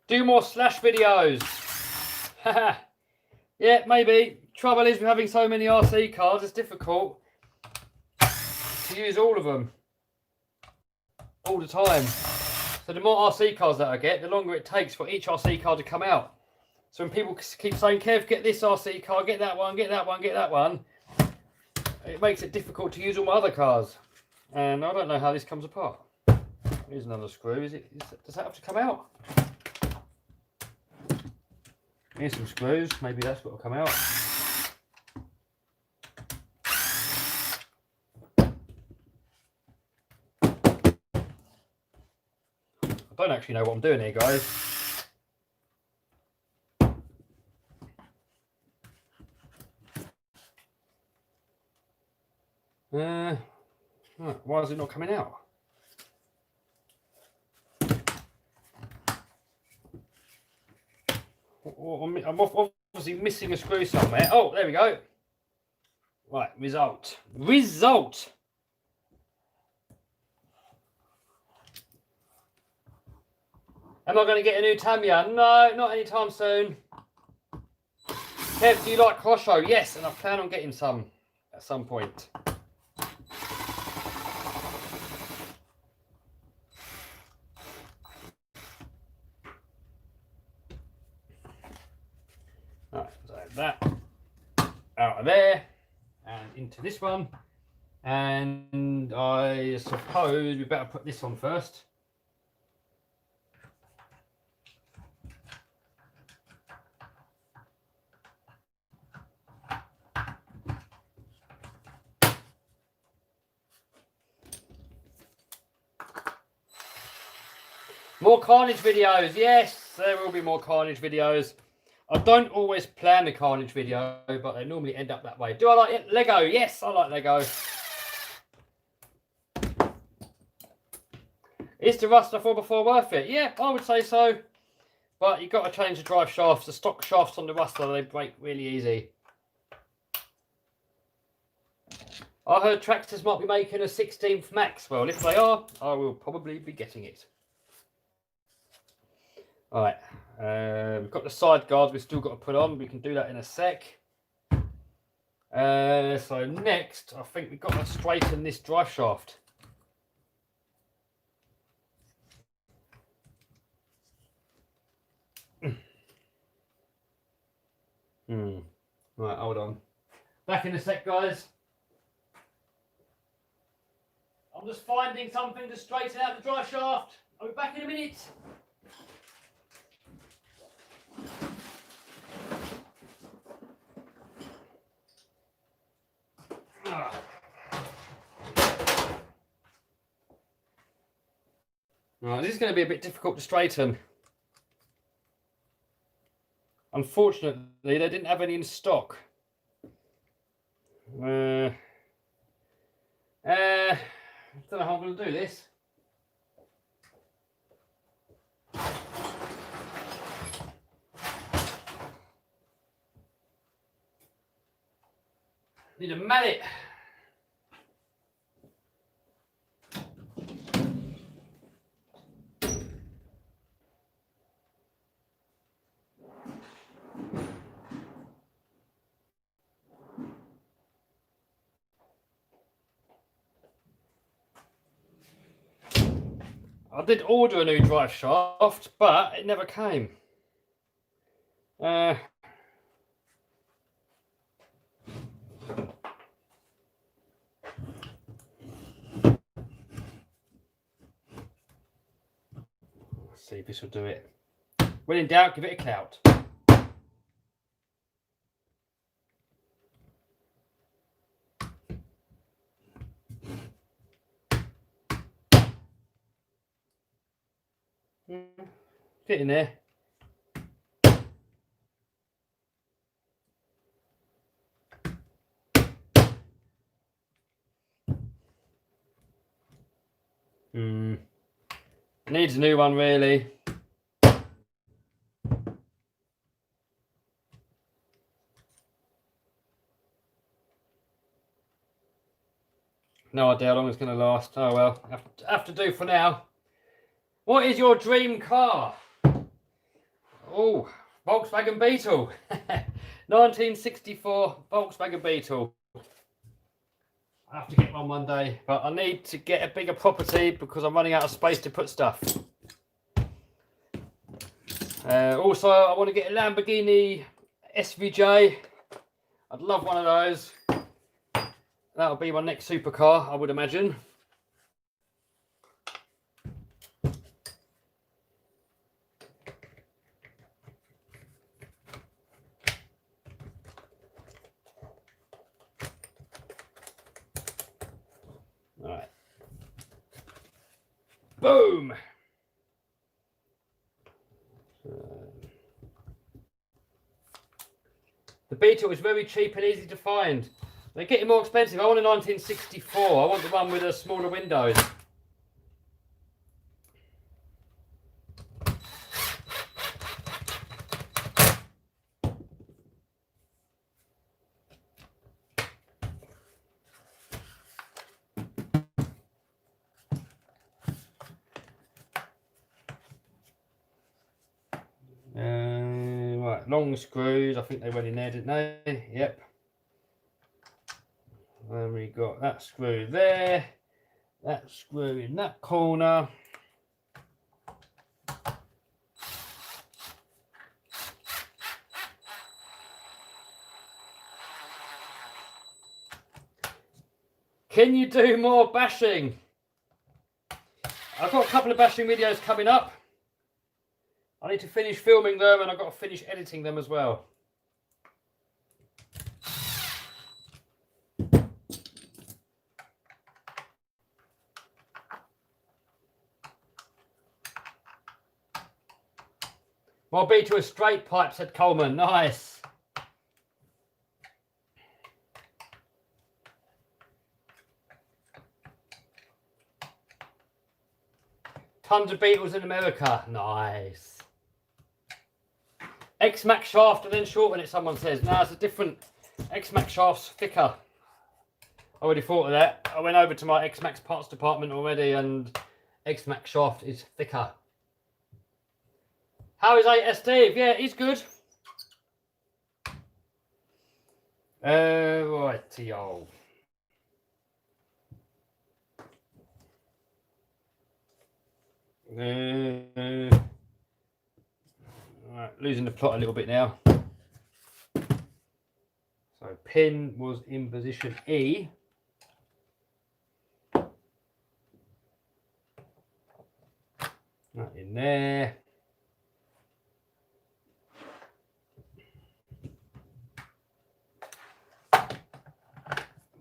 Do more slash videos. Yeah, maybe. Trouble is, we're having so many RC cars, it's difficult to use all of them all the time. So the more RC cars that I get, the longer it takes for each RC car to come out. So when people keep saying, Kev, get this RC car, get that one, get that one, get that one, it makes it difficult to use all my other cars. And I don't know how this comes apart. Here's another screw. Does that have to come out? Here's some screws. Maybe that's got to come out. I don't actually know what I'm doing here, guys. Why is it not coming out? I'm obviously missing a screw somewhere. Oh, there we go. Right, result. Result! Am I going to get a new Tamiya? No, not anytime soon. Kev, do you like cross-show? Yes, and I plan on getting some at some point. Right, so that out of there and into this one. And I suppose we better put this on first. More carnage videos, yes, there will be more carnage videos. I don't always plan the carnage video, but they normally end up that way. Do I like it? Lego? Yes, I like Lego. Is the Rustler 4x4 worth it? Yeah, I would say so. But you've got to change the drive shafts. The stock shafts on the Rustler, they break really easy. I heard Traxxas might be making a 16th Maxx. Well, if they are, I will probably be getting it. Alright, we've got the side guards we've still got to put on. We can do that in a sec. So next, I think we've got to straighten this drive shaft. Right, hold on. Back in a sec, guys. I'm just finding something to straighten out the drive shaft. I'll be back in a minute. Right, this is going to be a bit difficult to straighten. Unfortunately, they didn't have any in stock. I don't know how I'm going to do this. Need a mallet. I did order a new drive shaft, but it never came. Let's see if this will do it. When in doubt, give it a clout. Get in there. Needs a new one, really. No idea how long it's going to last. Oh well, have to do for now. What is your dream car? Oh, Volkswagen Beetle. 1964 Volkswagen Beetle. I have to get one day, but I need to get a bigger property because I'm running out of space to put stuff. Also, I want to get a Lamborghini SVJ. I'd love one of those. That'll be my next supercar, I would imagine. Alright. Boom! The Beetle is very cheap and easy to find. They're getting more expensive. I want a 1964. I want the one with the smaller windows. Right, long screws. I think they went in there, didn't they? Yep. And we got that screw there, that screw in that corner. Can you do more bashing? I've got a couple of bashing videos coming up. I need to finish filming them and I've got to finish editing them as well. My Beetle is straight pipe, said Coleman. Nice. Tons of Beetles in America. Nice. X-Maxx shaft and then shorten it, someone says. No, it's a different. X-Maxx shaft's thicker. I already thought of that. I went over to my X-Maxx parts department already and X-Maxx shaft is thicker. How is 8S Steve? Yeah, he's good. Righty-o. Right, losing the plot a little bit now. So pin was in position E. That in there.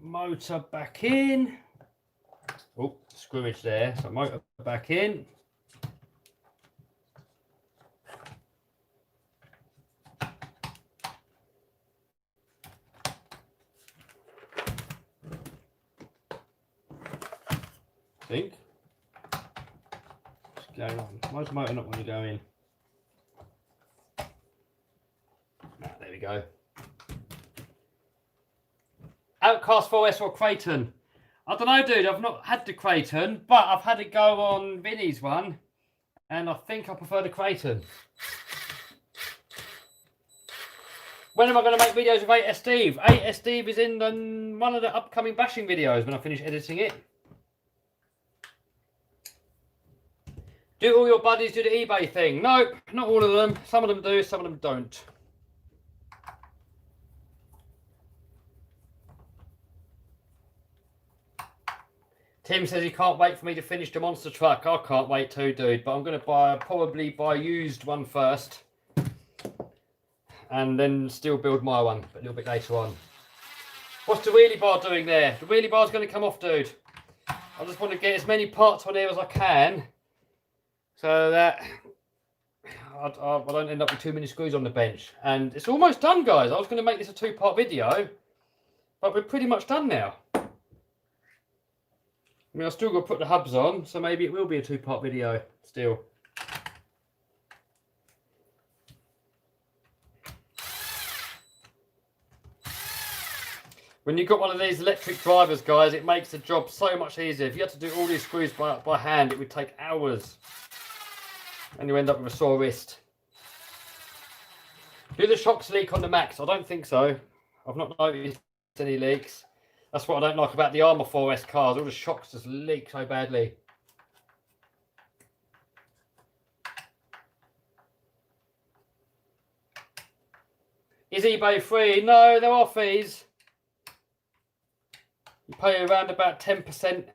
Motor back in. Oh, screwage there. So motor back in. I think. What's going on? Why does the motor not want to go in? Ah, there we go. Outcast 4S or Creighton? I don't know, dude. I've not had the Creighton, but I've had it go on Vinny's one, and I think I prefer the Creighton. When am I going to make videos of 8S Steve? 8S Steve is in one of the upcoming bashing videos when I finish editing it. Do all your buddies do the eBay thing? No, not all of them. Some of them do, some of them don't. Tim says he can't wait for me to finish the monster truck. I can't wait too, dude. But I'm going to probably buy a used one first. And then still build my one a little bit later on. What's the wheelie bar doing there? The wheelie bar's going to come off, dude. I just want to get as many parts on here as I can. So that I don't end up with too many screws on the bench. And it's almost done, guys. I was going to make this a 2-part video. But we're pretty much done now. I mean, I've still got to put the hubs on, so maybe it will be a 2-part video still. When you've got one of these electric drivers, guys, it makes the job so much easier. If you had to do all these screws by hand, it would take hours. And you end up with a sore wrist. Do the shocks leak on the Maxx? I don't think so. I've not noticed any leaks. That's what I don't like about the Armour 4S cars. All the shocks just leak so badly. Is eBay free? No, there are fees. You pay around about 10%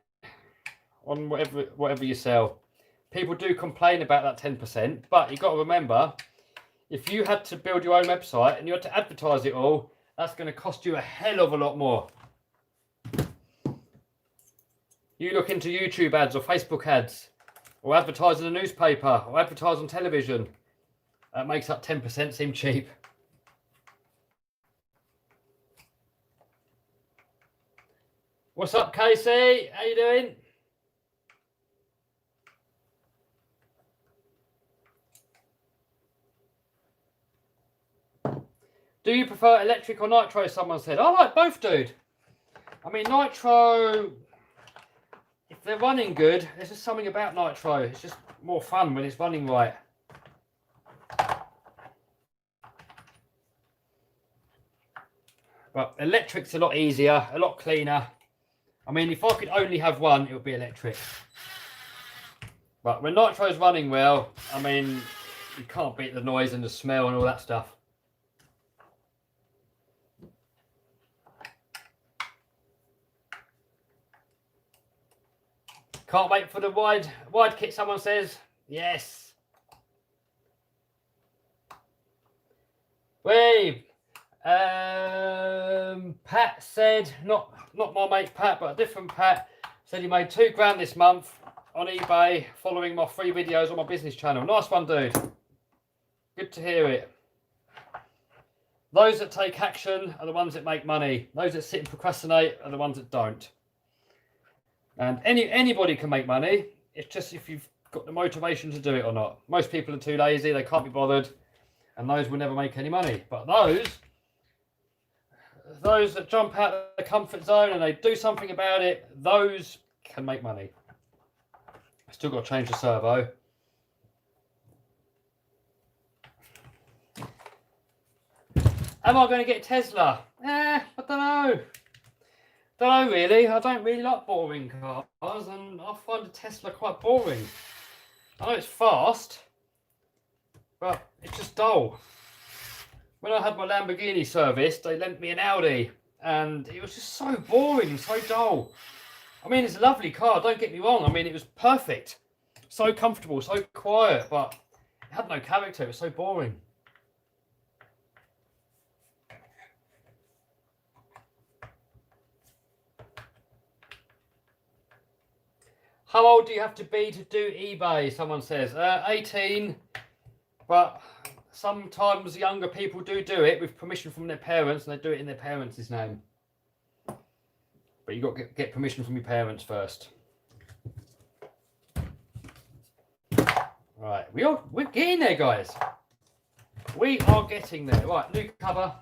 on whatever you sell. People do complain about that 10%, but you've got to remember, if you had to build your own website and you had to advertise it all, that's going to cost you a hell of a lot more. You look into YouTube ads or Facebook ads, or advertise in a newspaper, or advertise on television. That makes up 10% seem cheap. What's up, Casey? How you doing? Do you prefer electric or nitro? Someone said. I like both, dude. I mean, nitro, if they're running good, there's just something about nitro. It's just more fun when it's running right. But electric's a lot easier, a lot cleaner. I mean, if I could only have one, it would be electric. But when nitro's running well, I mean, you can't beat the noise and the smell and all that stuff. Can't wait for the wide kit, someone says. Yes. Wave. Pat said, not my mate Pat, but a different Pat, said he made £2 grand this month on eBay following my free videos on my business channel. Nice one, dude. Good to hear it. Those that take action are the ones that make money. Those that sit and procrastinate are the ones that don't. And anybody can make money. It's just if you've got the motivation to do it or not. Most people are too lazy, they can't be bothered, and those will never make any money. But those that jump out of the comfort zone and they do something about it, those can make money. Still got to change the servo. Am I going to get Tesla? I don't know. Don't know really. I don't really like boring cars, and I find a Tesla quite boring. I know it's fast, but it's just dull. When I had my Lamborghini serviced, they lent me an Audi, and it was just so boring, so dull. I mean, it's a lovely car, don't get me wrong. I mean, it was perfect. So comfortable, so quiet, but it had no character. It was so boring. How old do you have to be to do eBay? Someone says 18, but sometimes younger people do it with permission from their parents, and they do it in their parents' name. But you've got to get permission from your parents first. Right, we're getting there, guys. We are getting there. Right, new cover.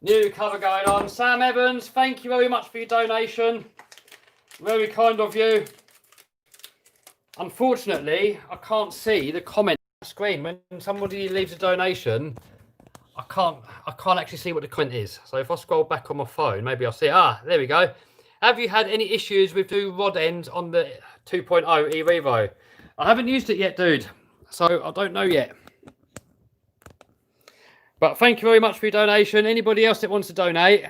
New cover going on. Sam Evans, thank you very much for your donation. Very kind of you. Unfortunately, I can't see the comment screen when somebody leaves a donation. I can't actually see what the comment is. So if I scroll back on my phone, maybe I'll see. There we go. Have you had any issues with the rod ends on the 2.0 eRevo? I haven't used it yet, dude. So I don't know yet. But thank you very much for your donation. Anybody else that wants to donate,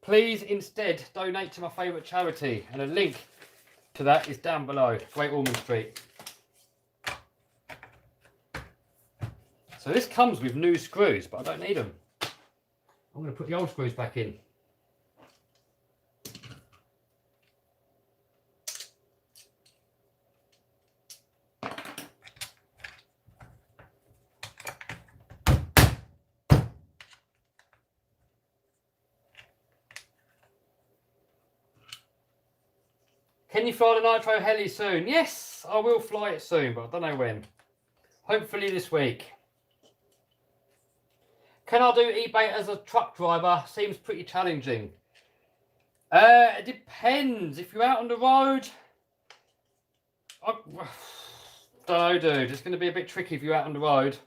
please instead donate to my favourite charity. And a link to that is down below, Great Ormond Street. So this comes with new screws, but I don't need them. I'm going to put the old screws back in. Can you fly the Nitro Heli soon? Yes, I will fly it soon, but I don't know when. Hopefully this week. Can I do eBay as a truck driver? Seems pretty challenging. It depends. If you're out on the road, I don't know, dude. It's going to be a bit tricky if you're out on the road.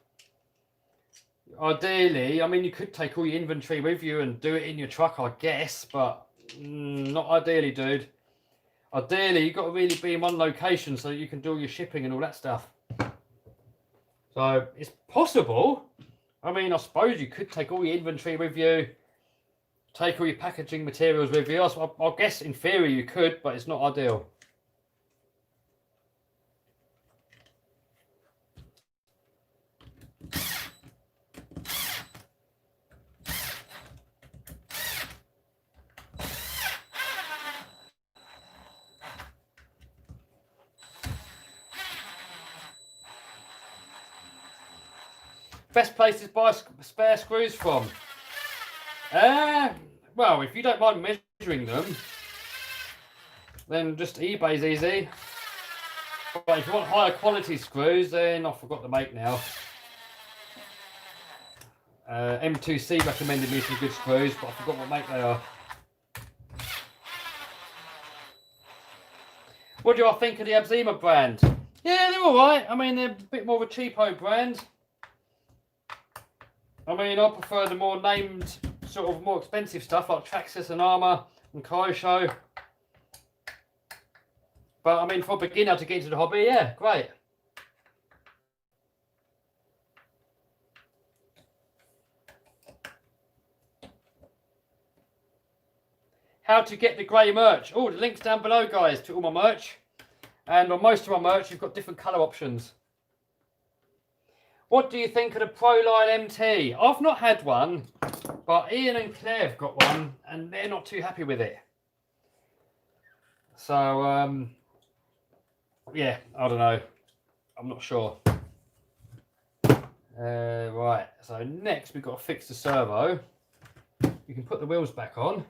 Ideally, I mean, you could take all your inventory with you and do it in your truck, I guess, but not ideally, dude. Ideally, you've got to really be in one location so you can do all your shipping and all that stuff. So, it's possible. I mean, I suppose you could take all your inventory with you, take all your packaging materials with you. I guess in theory you could, but it's not ideal. Best place to buy spare screws from? Well, if you don't mind measuring them, then just eBay's easy. But if you want higher quality screws, then I forgot the make now. M2C recommended me some good screws, but I forgot what make they are. What do I think of the Abzima brand? Yeah, they're alright. I mean, they're a bit more of a cheapo brand. I mean, I prefer the more named, sort of more expensive stuff like Traxxas and Armour and Kaisho. But I mean, for a beginner to get into the hobby, yeah, great. How to get the grey merch? Oh, the link's down below, guys, to all my merch. And on most of my merch, you've got different colour options. What do you think of the Proline MT? I've not had one, but Ian and Claire have got one, and they're not too happy with it. So, yeah, I don't know. I'm not sure. Right, so next we've got to fix the servo. You can put the wheels back on.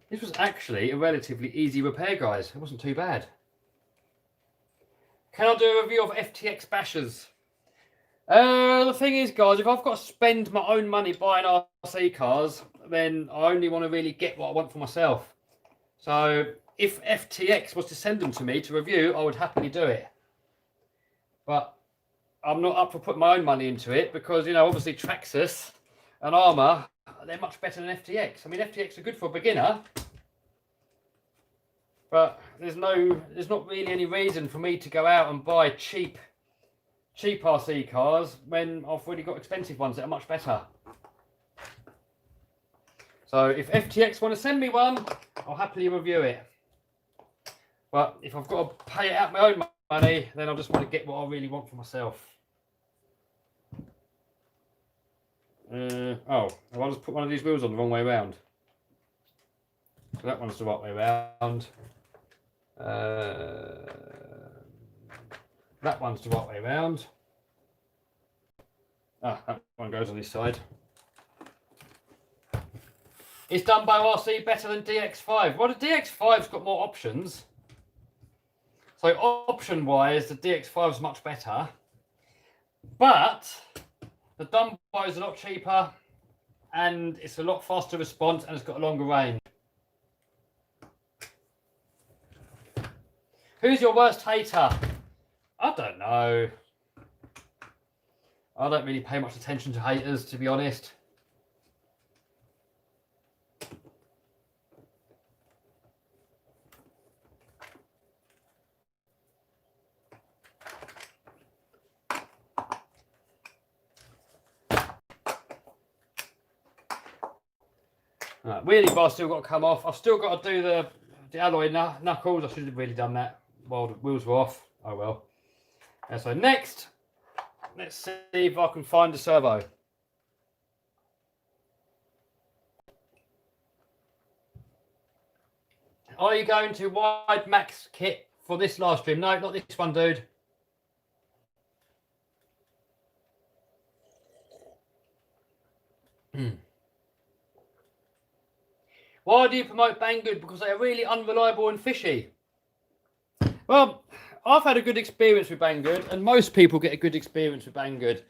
This was actually a relatively easy repair, guys. It wasn't too bad. Can I do a review of FTX bashers? The thing is, guys, if I've got to spend my own money buying RC cars, then I only want to really get what I want for myself. So if FTX was to send them to me to review, I would happily do it. But I'm not up for putting my own money into it because, you know, obviously Traxxas and Armour, they're much better than FTX. I mean, FTX are good for a beginner, but there's not really any reason for me to go out and buy cheap RC cars when I've already got expensive ones that are much better. So if FTX want to send me one, I'll happily review it. But if I've got to pay out my own money, then I just want to get what I really want for myself. Oh, have I just put one of these wheels on the wrong way around? So that one's the right way around. That one's the right way around. Ah, that one goes on this side. Is Dumbo RC better than DX5? Well, the DX5's got more options. So option-wise, the DX5's much better. But the Dumbo is a lot cheaper and it's a lot faster response and it's got a longer range. Who's your worst hater? I don't know. I don't really pay much attention to haters, to be honest. Right, wheelie bar still got to come off. I've still got to do the alloy knuckles. I should have really done that while the wheels were off. Oh well. And so next, let's see if I can find the servo. Are you going to wide Maxx kit for this live stream? No, not this one, dude. Why do you promote Banggood? Because they are really unreliable and fishy. Well, I've had a good experience with Banggood, and most people get a good experience with Banggood.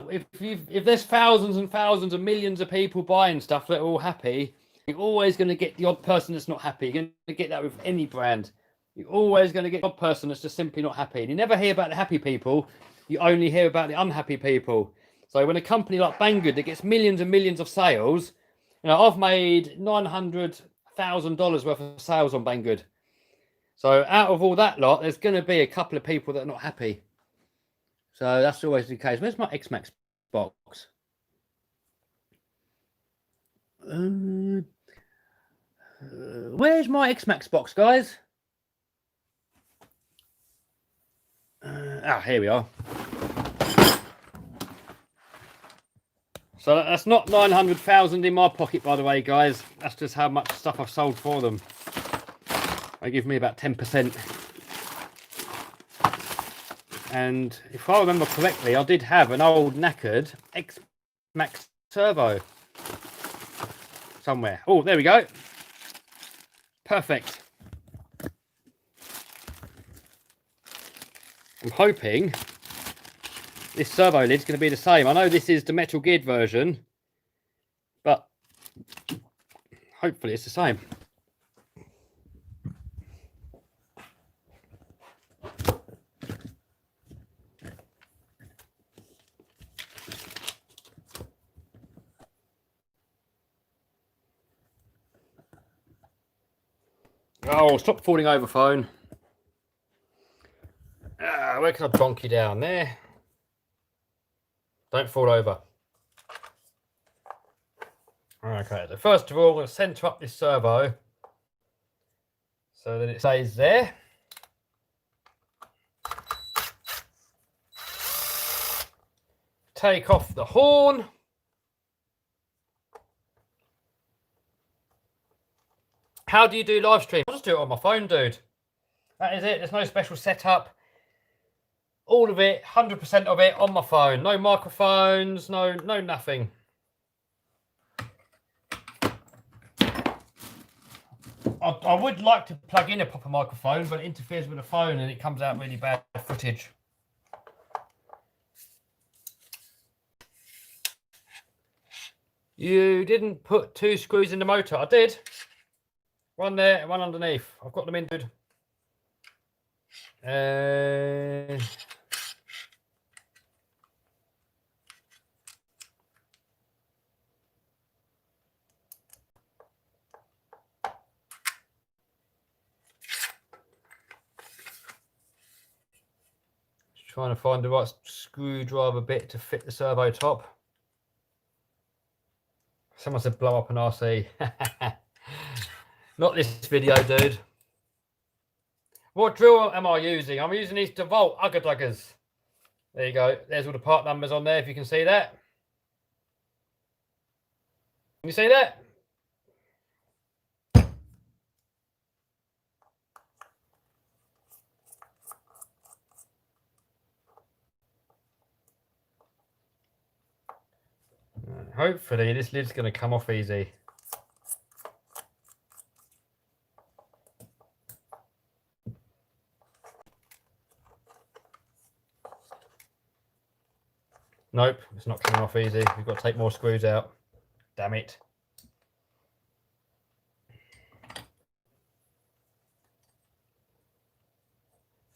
If there's thousands and thousands and millions of people buying stuff that are all happy, you're always going to get the odd person that's not happy. You're going to get that with any brand. You're always going to get the odd person that's just simply not happy. And you never hear about the happy people. You only hear about the unhappy people. So when a company like Banggood that gets millions and millions of sales, you know, I've made $900,000 worth of sales on Banggood. So out of all that lot, there's going to be a couple of people that are not happy. So that's always the case. Where's my X-Maxx box? Where's my X-Maxx box, guys? Here we are. So that's not 900,000 in my pocket, by the way, guys. That's just how much stuff I've sold for them. They give me about 10%. And if I remember correctly, I did have an old knackered Maxx Servo somewhere. Oh, there we go. Perfect. I'm hoping this servo lid's going to be the same. I know this is the metal geared version, but hopefully it's the same. Oh, stop falling over, phone. Where can I bonk you down? There. Don't fall over. Okay, so first of all, I'm going to centre up this servo so that it stays there. Take off the horn. How do you do live stream? I'll just do it on my phone, dude. That is it. There's no special setup. All of it, 100% of it on my phone. No microphones, no nothing. I would like to plug in a proper microphone, but it interferes with the phone and it comes out really bad footage. You didn't put 2 screws in the motor. I did. One there and one underneath. I've got them in, dude. Trying to find the right screwdriver bit to fit the servo top. Someone said blow up an RC. Not this video, dude. What drill am I using? I'm using these DeVault Ugger Duggers. There you go. There's all the part numbers on there, if you can see that. Can you see that? Hopefully this lid's going to come off easy. Nope, it's not coming off easy. We've got to take more screws out. Damn it.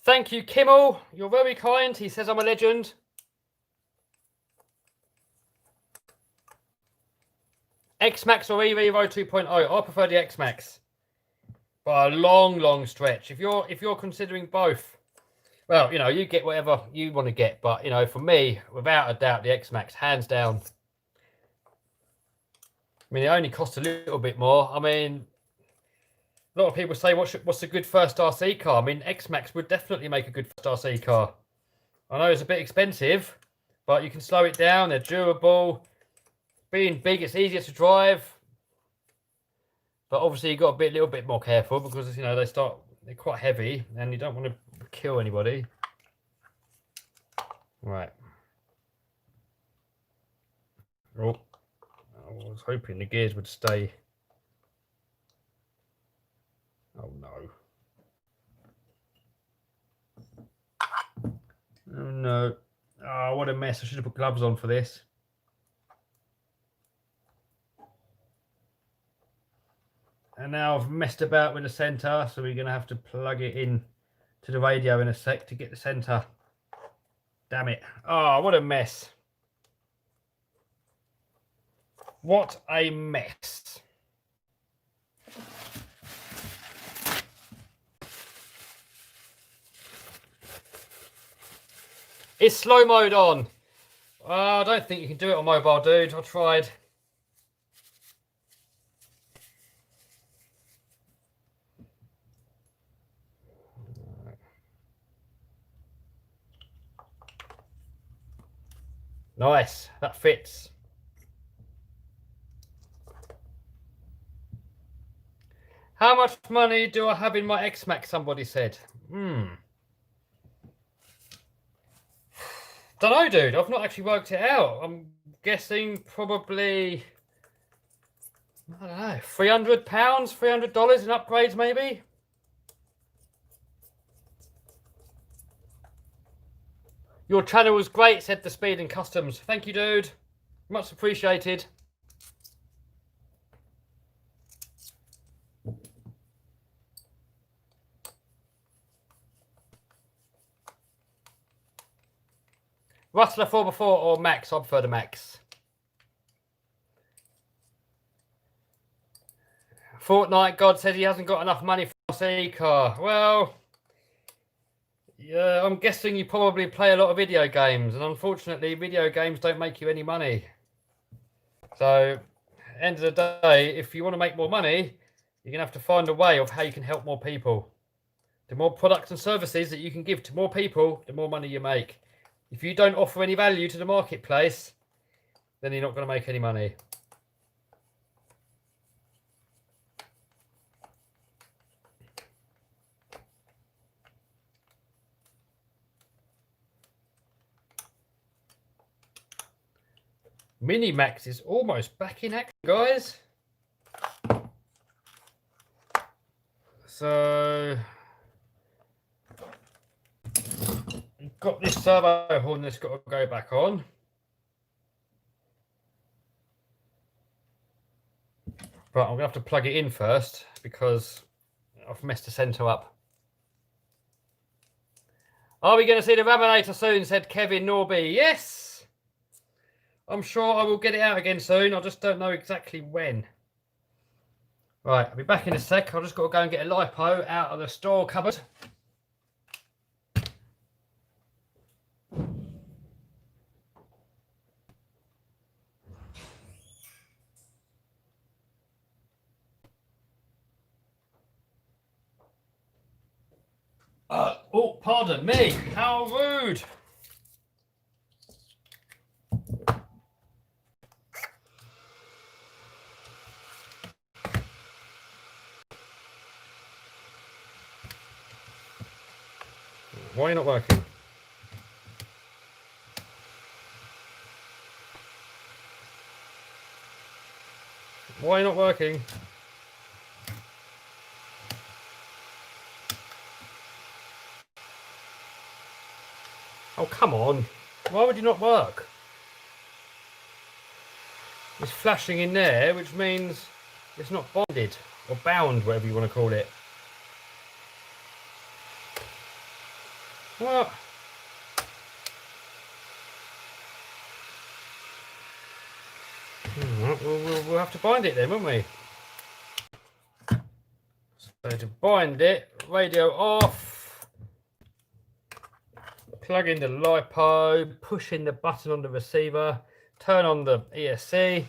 Thank you, Kimmel. You're very kind. He says I'm a legend. X-Maxx or Evo 2.0. I prefer the X-Maxx by a long stretch. If you're considering both, well, you know, you get whatever you want to get. But, you know, for me, without a doubt, the X-Maxx, hands down. I mean, it only costs a little bit more. I mean, a lot of people say, what's a good first RC car? I mean, X-Maxx would definitely make a good first RC car. I know it's a bit expensive, but you can slow it down. They're durable. Being big, it's easier to drive. But obviously, you've got to be a little bit more careful because, you know, they're quite heavy and you don't want to kill anybody. Right. Oh, I was hoping the gears would stay. Oh no. Oh no. Oh, what a mess. I should have put gloves on for this. And now I've messed about with the center, so we're going to have to plug it in to the radio in a sec to get the center. Damn it. Oh, what a mess. What a mess. Is slow mode on? I don't think you can do it on mobile, dude. I tried. Nice. That fits. How much money do I have in my X-Maxx? Somebody said. Don't know, dude. I've not actually worked it out. I'm guessing probably, I don't know, £300, $300 in upgrades, maybe. Your channel was great, said the Speed and Customs. Thank you, dude. Much appreciated. Rustler 4x4 or Maxx? I prefer the Maxx. Fortnite God says he hasn't got enough money for a RC car. Well, yeah, I'm guessing you probably play a lot of video games, and unfortunately, video games don't make you any money. So, end of the day, if you want to make more money, you're going to have to find a way of how you can help more people. The more products and services that you can give to more people, the more money you make. If you don't offer any value to the marketplace, then you're not going to make any money. Mini Maxx is almost back in action, guys. So, you've got this servo horn that's got to go back on. But I'm going to have to plug it in first because I've messed the center up. Are we going to see the Raminator soon, said Kevin Norby. Yes! I'm sure I will get it out again soon. I just don't know exactly when. Right, I'll be back in a sec. I've just got to go and get a Lipo out of the store cupboard. Oh, pardon me. How rude. Why are you not working? Why are you not working? Oh, come on. Why would you not work? It's flashing in there, which means it's not bonded or bound, whatever you want to call it. Well, we'll have to bind it then, won't we? So to bind it, radio off, plug in the Lipo, push in the button on the receiver, turn on the ESC,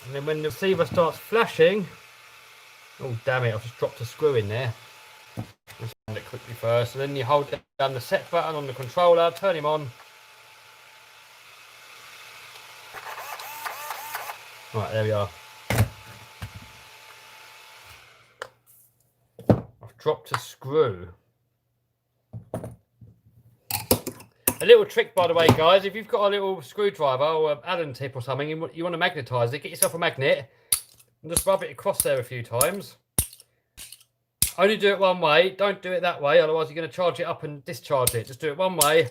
and then when the receiver starts flashing, oh damn it, I've just dropped a screw in there. Let's bind it quickly first, and then you hold down the set button on the controller, turn him on. Right, there we are. I've dropped a screw. A little trick, by the way, guys, if you've got a little screwdriver or an Allen tip or something, you want to magnetise it, get yourself a magnet and just rub it across there a few times. Only do it one way, don't do it that way, otherwise you're going to charge it up and discharge it. Just do it one way,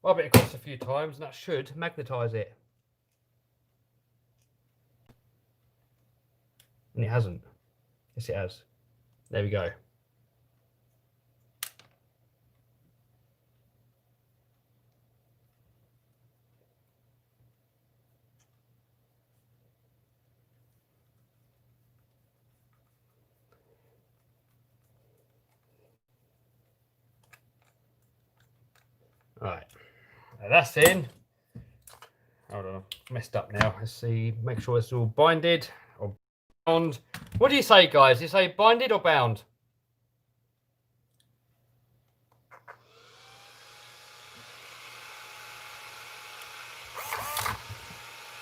rub it across a few times, and that should magnetise it. And it hasn't. Yes, it has. There we go. Right, now that's in. Hold on, messed up now. Let's see, make sure it's all binded or bound. What do you say, guys? Do you say binded or bound?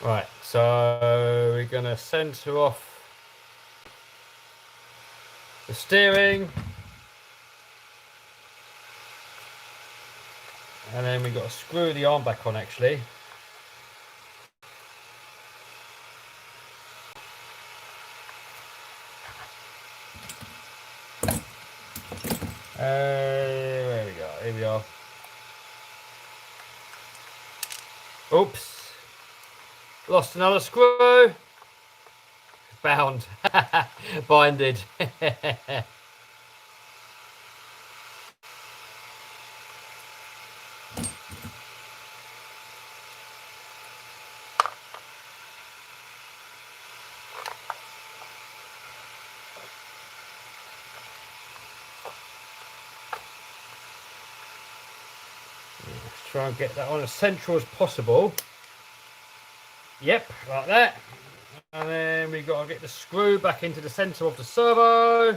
Right, so we're going to centre off the steering. And then we've got to screw the arm back on, actually. There we go, here we are. Oops. Lost another screw. Bound. Binded. Try and get that on as central as possible. Yep, like that. And then we've got to get the screw back into the centre of the servo.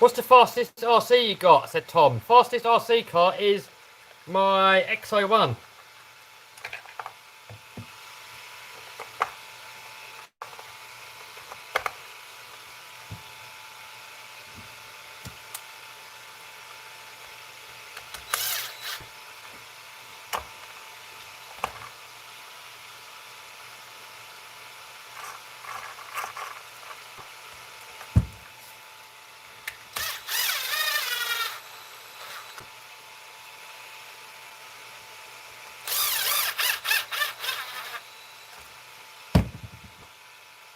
What's the fastest RC you got? Said Tom. Fastest RC car is my XO1.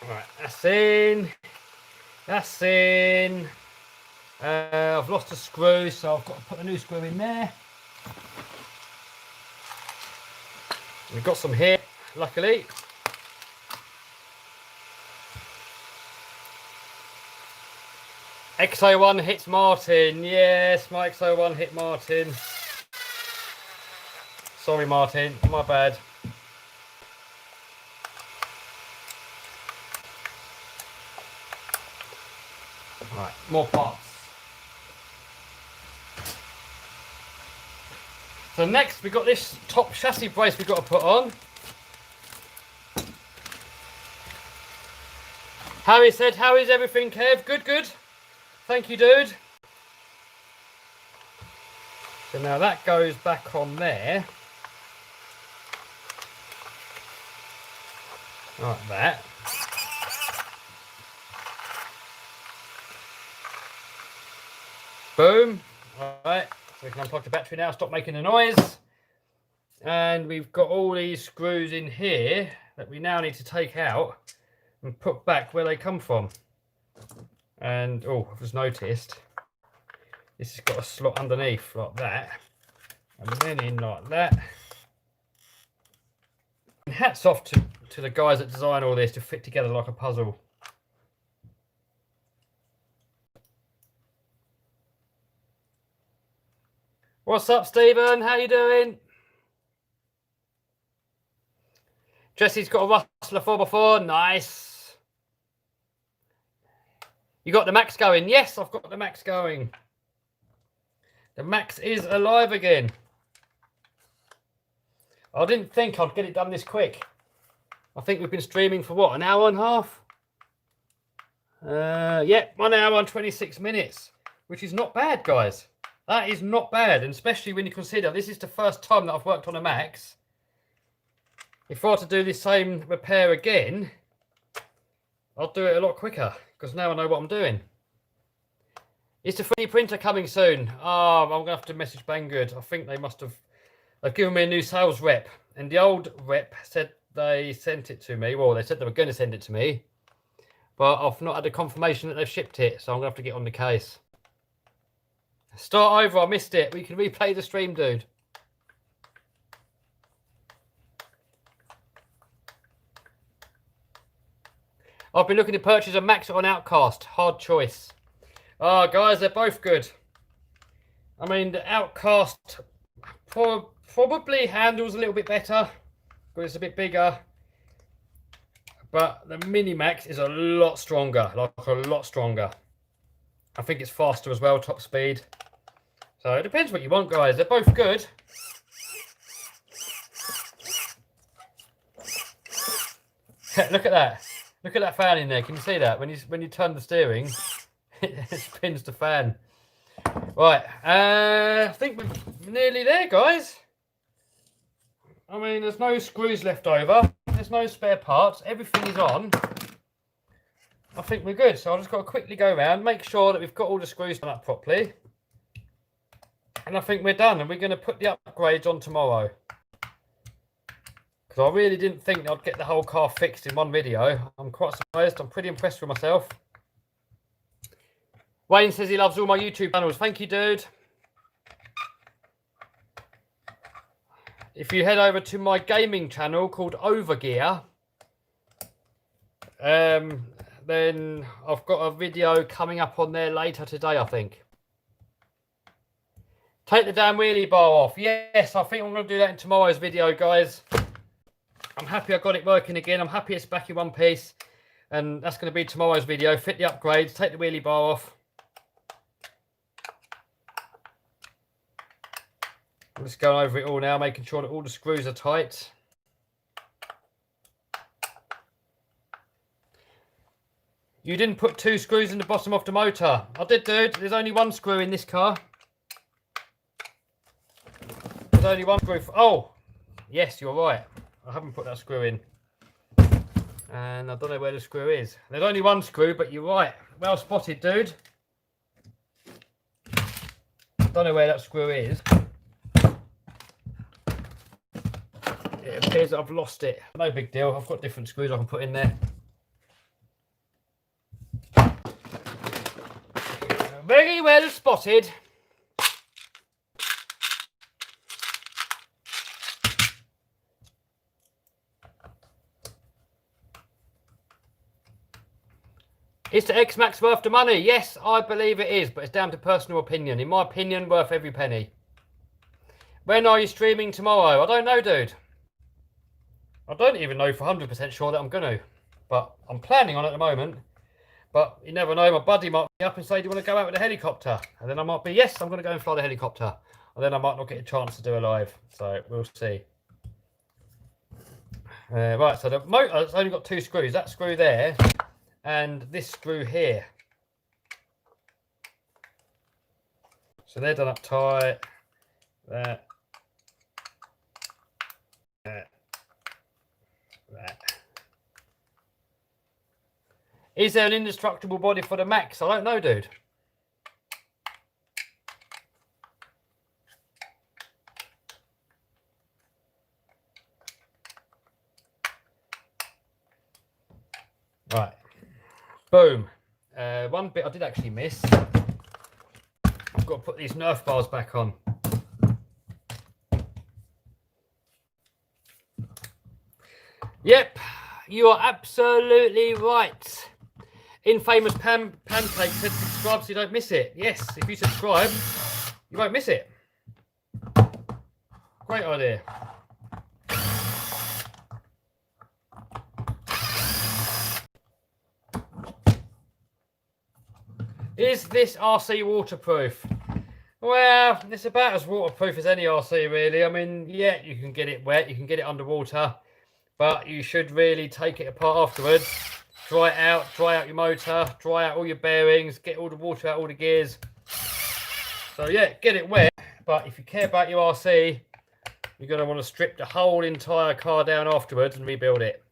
Right, that's in. That's in. I've lost a screw, so I've got to put a new screw in there. We've got some here, luckily. XO1 hits Martin. Yes, my XO1 hit Martin. Sorry, Martin, my bad. Right, more parts. So next we've got this top chassis brace we've got to put on. Harry said, how is everything, Kev? Good, good. Thank you, dude. So now that goes back on there. Like that. Boom. Alright, so we can unplug the battery now, stop making a noise. And we've got all these screws in here that we now need to take out and put back where they come from. And, oh, I've just noticed, this has got a slot underneath like that. And then in like that. And hats off to the guys that design all this to fit together like a puzzle. What's up, Stephen? How you doing? Jesse's got a Rustler 4x4. Nice. You got the Maxx going? Yes, I've got the Maxx going. The Maxx is alive again. I didn't think I'd get it done this quick. I think we've been streaming for what, an hour and a half? Yeah, 1 hour and 26 minutes, which is not bad, guys. That is not bad, and especially when you consider this is the first time that I've worked on a Maxx. If I were to do this same repair again, I'll do it a lot quicker, because now I know what I'm doing. Is the 3D printer coming soon? Oh, I'm going to have to message Banggood. I think they've given me a new sales rep, and the old rep said they sent it to me. Well, they said they were going to send it to me, but I've not had a confirmation that they've shipped it, so I'm going to have to get on the case. Start over, I missed it. We can replay the stream, dude. I've been looking to purchase a Maxx or an Outcast. Hard choice. Oh, guys, they're both good. I mean, the Outcast probably handles a little bit better, but it's a bit bigger. But the Mini Maxx is a lot stronger, like a lot stronger. I think it's faster as well, top speed. So it depends what you want, guys. They're both good. Look at that. Look at that fan in there. Can you see that? When you turn the steering, it spins the fan. Right. I think we're nearly there, guys. I mean, there's no screws left over. There's no spare parts. Everything is on. I think we're good. So I've just got to quickly go around, make sure that we've got all the screws done up properly. And I think we're done. And we're going to put the upgrades on tomorrow. Because I really didn't think I'd get the whole car fixed in one video. I'm quite surprised. I'm pretty impressed with myself. Wayne says he loves all my YouTube channels. Thank you, dude. If you head over to my gaming channel called Overgear, then I've got a video coming up on there later today, I think. Take the damn wheelie bar off. Yes, I think I'm going to do that in tomorrow's video, guys. I'm happy I got it working again. I'm happy it's back in one piece. And that's going to be tomorrow's video. Fit the upgrades, take the wheelie bar off. I'm just going over it all now, making sure that all the screws are tight. You didn't put 2 screws in the bottom of the motor. I did, dude. There's only 1 screw in this car. There's only 1 screw. Oh, yes, you're right. I haven't put that screw in. And I don't know where the screw is. There's only 1 screw, but you're right. Well spotted, dude. Don't know where that screw is. It appears that I've lost it. No big deal. I've got different screws I can put in there. Very well spotted. Is the X-Maxx worth the money? Yes, I believe it is, but it's down to personal opinion. In my opinion, worth every penny. When are you streaming tomorrow? I don't know, dude. I don't even know for 100% sure that I'm going to. But I'm planning on it at the moment. But you never know, my buddy might be up and say, do you want to go out with a helicopter? And then I might be, yes, I'm going to go and fly the helicopter. And then I might not get a chance to do a live. So we'll see. Right, so the motor's only got 2 screws. That screw there and this screw here. So they're done up tight. That. Is there an indestructible body for the Maxx? I don't know, dude. Right. Boom. One bit I did actually miss. I've got to put these Nerf bars back on. Yep, you are absolutely right. Infamous Pancake said subscribe so you don't miss it. Yes, if you subscribe, you won't miss it. Great idea. Is this RC waterproof? Well, it's about as waterproof as any RC really. I mean, yeah, you can get it wet, you can get it underwater, but you should really take it apart afterwards. Dry out your motor, dry out all your bearings, get all the water out, all the gears. So yeah, get it wet, but if you care about your RC, you're going to want to strip the whole entire car down afterwards and rebuild it.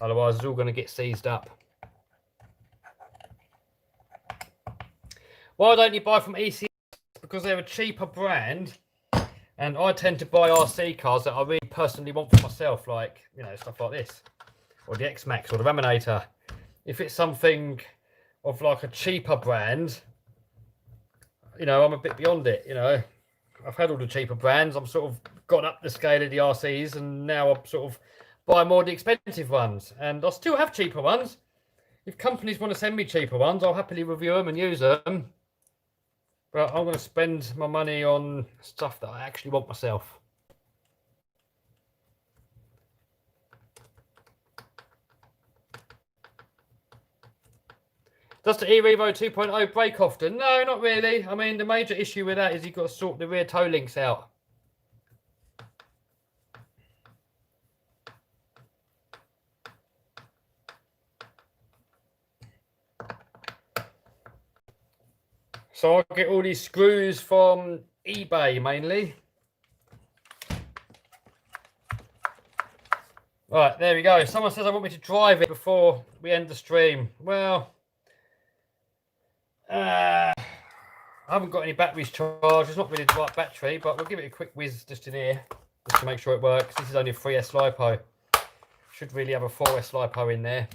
Otherwise, it's all going to get seized up. Why don't you buy from ECS? Because they're a cheaper brand, and I tend to buy RC cars that I really personally want for myself, like, you know, stuff like this, or the X-Maxx or the Raminator. If it's something of like a cheaper brand, you know, I'm a bit beyond it, you know. I've had all the cheaper brands, I'm sort of got up the scale of the RCs, and now I'm sort of buying more of the expensive ones, and I still have cheaper ones. If companies want to send me cheaper ones, I'll happily review them and use them. But I'm going to spend my money on stuff that I actually want myself. Does the e-Revo 2.0 break often? No, not really. I mean, the major issue with that is you've got to sort the rear toe links out. So I get all these screws from eBay mainly. Right, there we go. Someone says I want me to drive it before we end the stream. Well, I haven't got any batteries charged. It's not really the right battery, but we'll give it a quick whiz just in here, just to make sure it works. This is only a 3S Lipo. Should really have a 4S Lipo in there.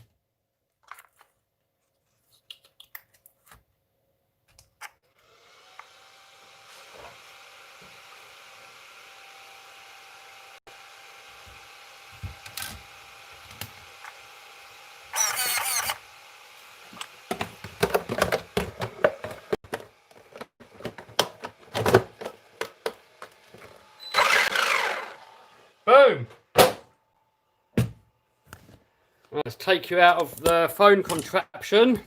Boom! Let's take you out of the phone contraption.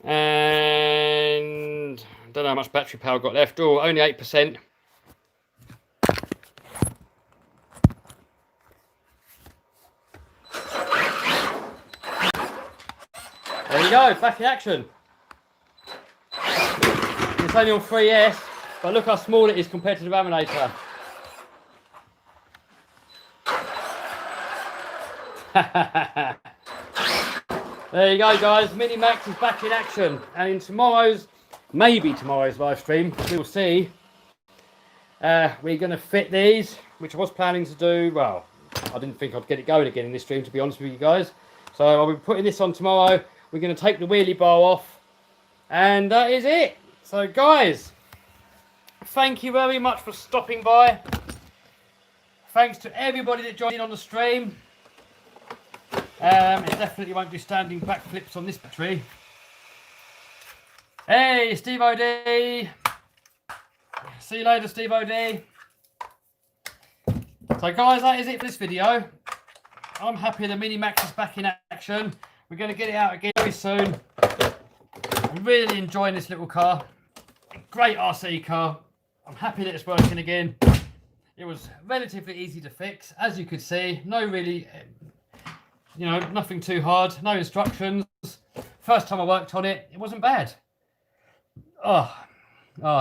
And I don't know how much battery power I've got left. Oh, only 8%. There you go, back in action. It's only on 3S, but look how small it is compared to the Raminator. There you go, guys. Mini Maxx is back in action, and in maybe tomorrow's live stream, we'll see. We're going to fit these, which I was planning to do. Well, I didn't think I'd get it going again in this stream, to be honest with you guys. So I'll be putting this on tomorrow. We're going to take the wheelie bar off, and that is it. So, guys, thank you very much for stopping by. Thanks to everybody that joined in on the stream. It definitely won't be standing backflips on this battery. Hey, Steve OD. See you later, Steve OD. So, guys, that is it for this video. I'm happy the Mini Maxx is back in action. We're going to get it out again very soon. I'm really enjoying this little car. Great RC car. I'm happy that it's working again. It was relatively easy to fix, as you could see. No really... You know, nothing too hard, no instructions. First time I worked on it, it wasn't bad. Oh,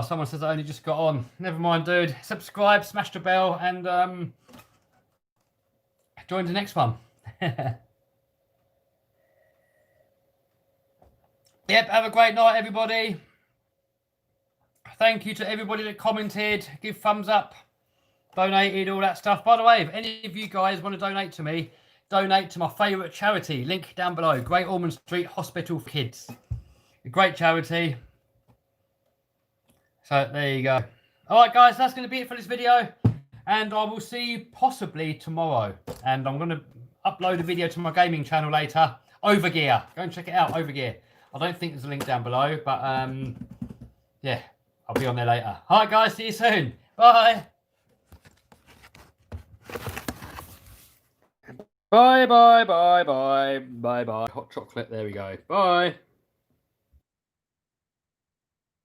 someone says I only just got on. Never mind, dude. Subscribe, smash the bell, and join the next one. Yep, have a great night, everybody. Thank you to everybody that commented, give thumbs up, donated, all that stuff. By the way, if any of you guys want to donate to me, donate to my favourite charity. Link down below. Great Ormond Street Hospital for Kids. A great charity. So there you go. All right, guys, that's going to be it for this video. And I will see you possibly tomorrow. And I'm going to upload a video to my gaming channel later. Overgear. Go and check it out, Overgear. I don't think there's a link down below, but yeah, I'll be on there later. All right, guys, see you soon. Bye. Bye, bye, bye, bye, bye, bye. Hot chocolate, there we go. Bye.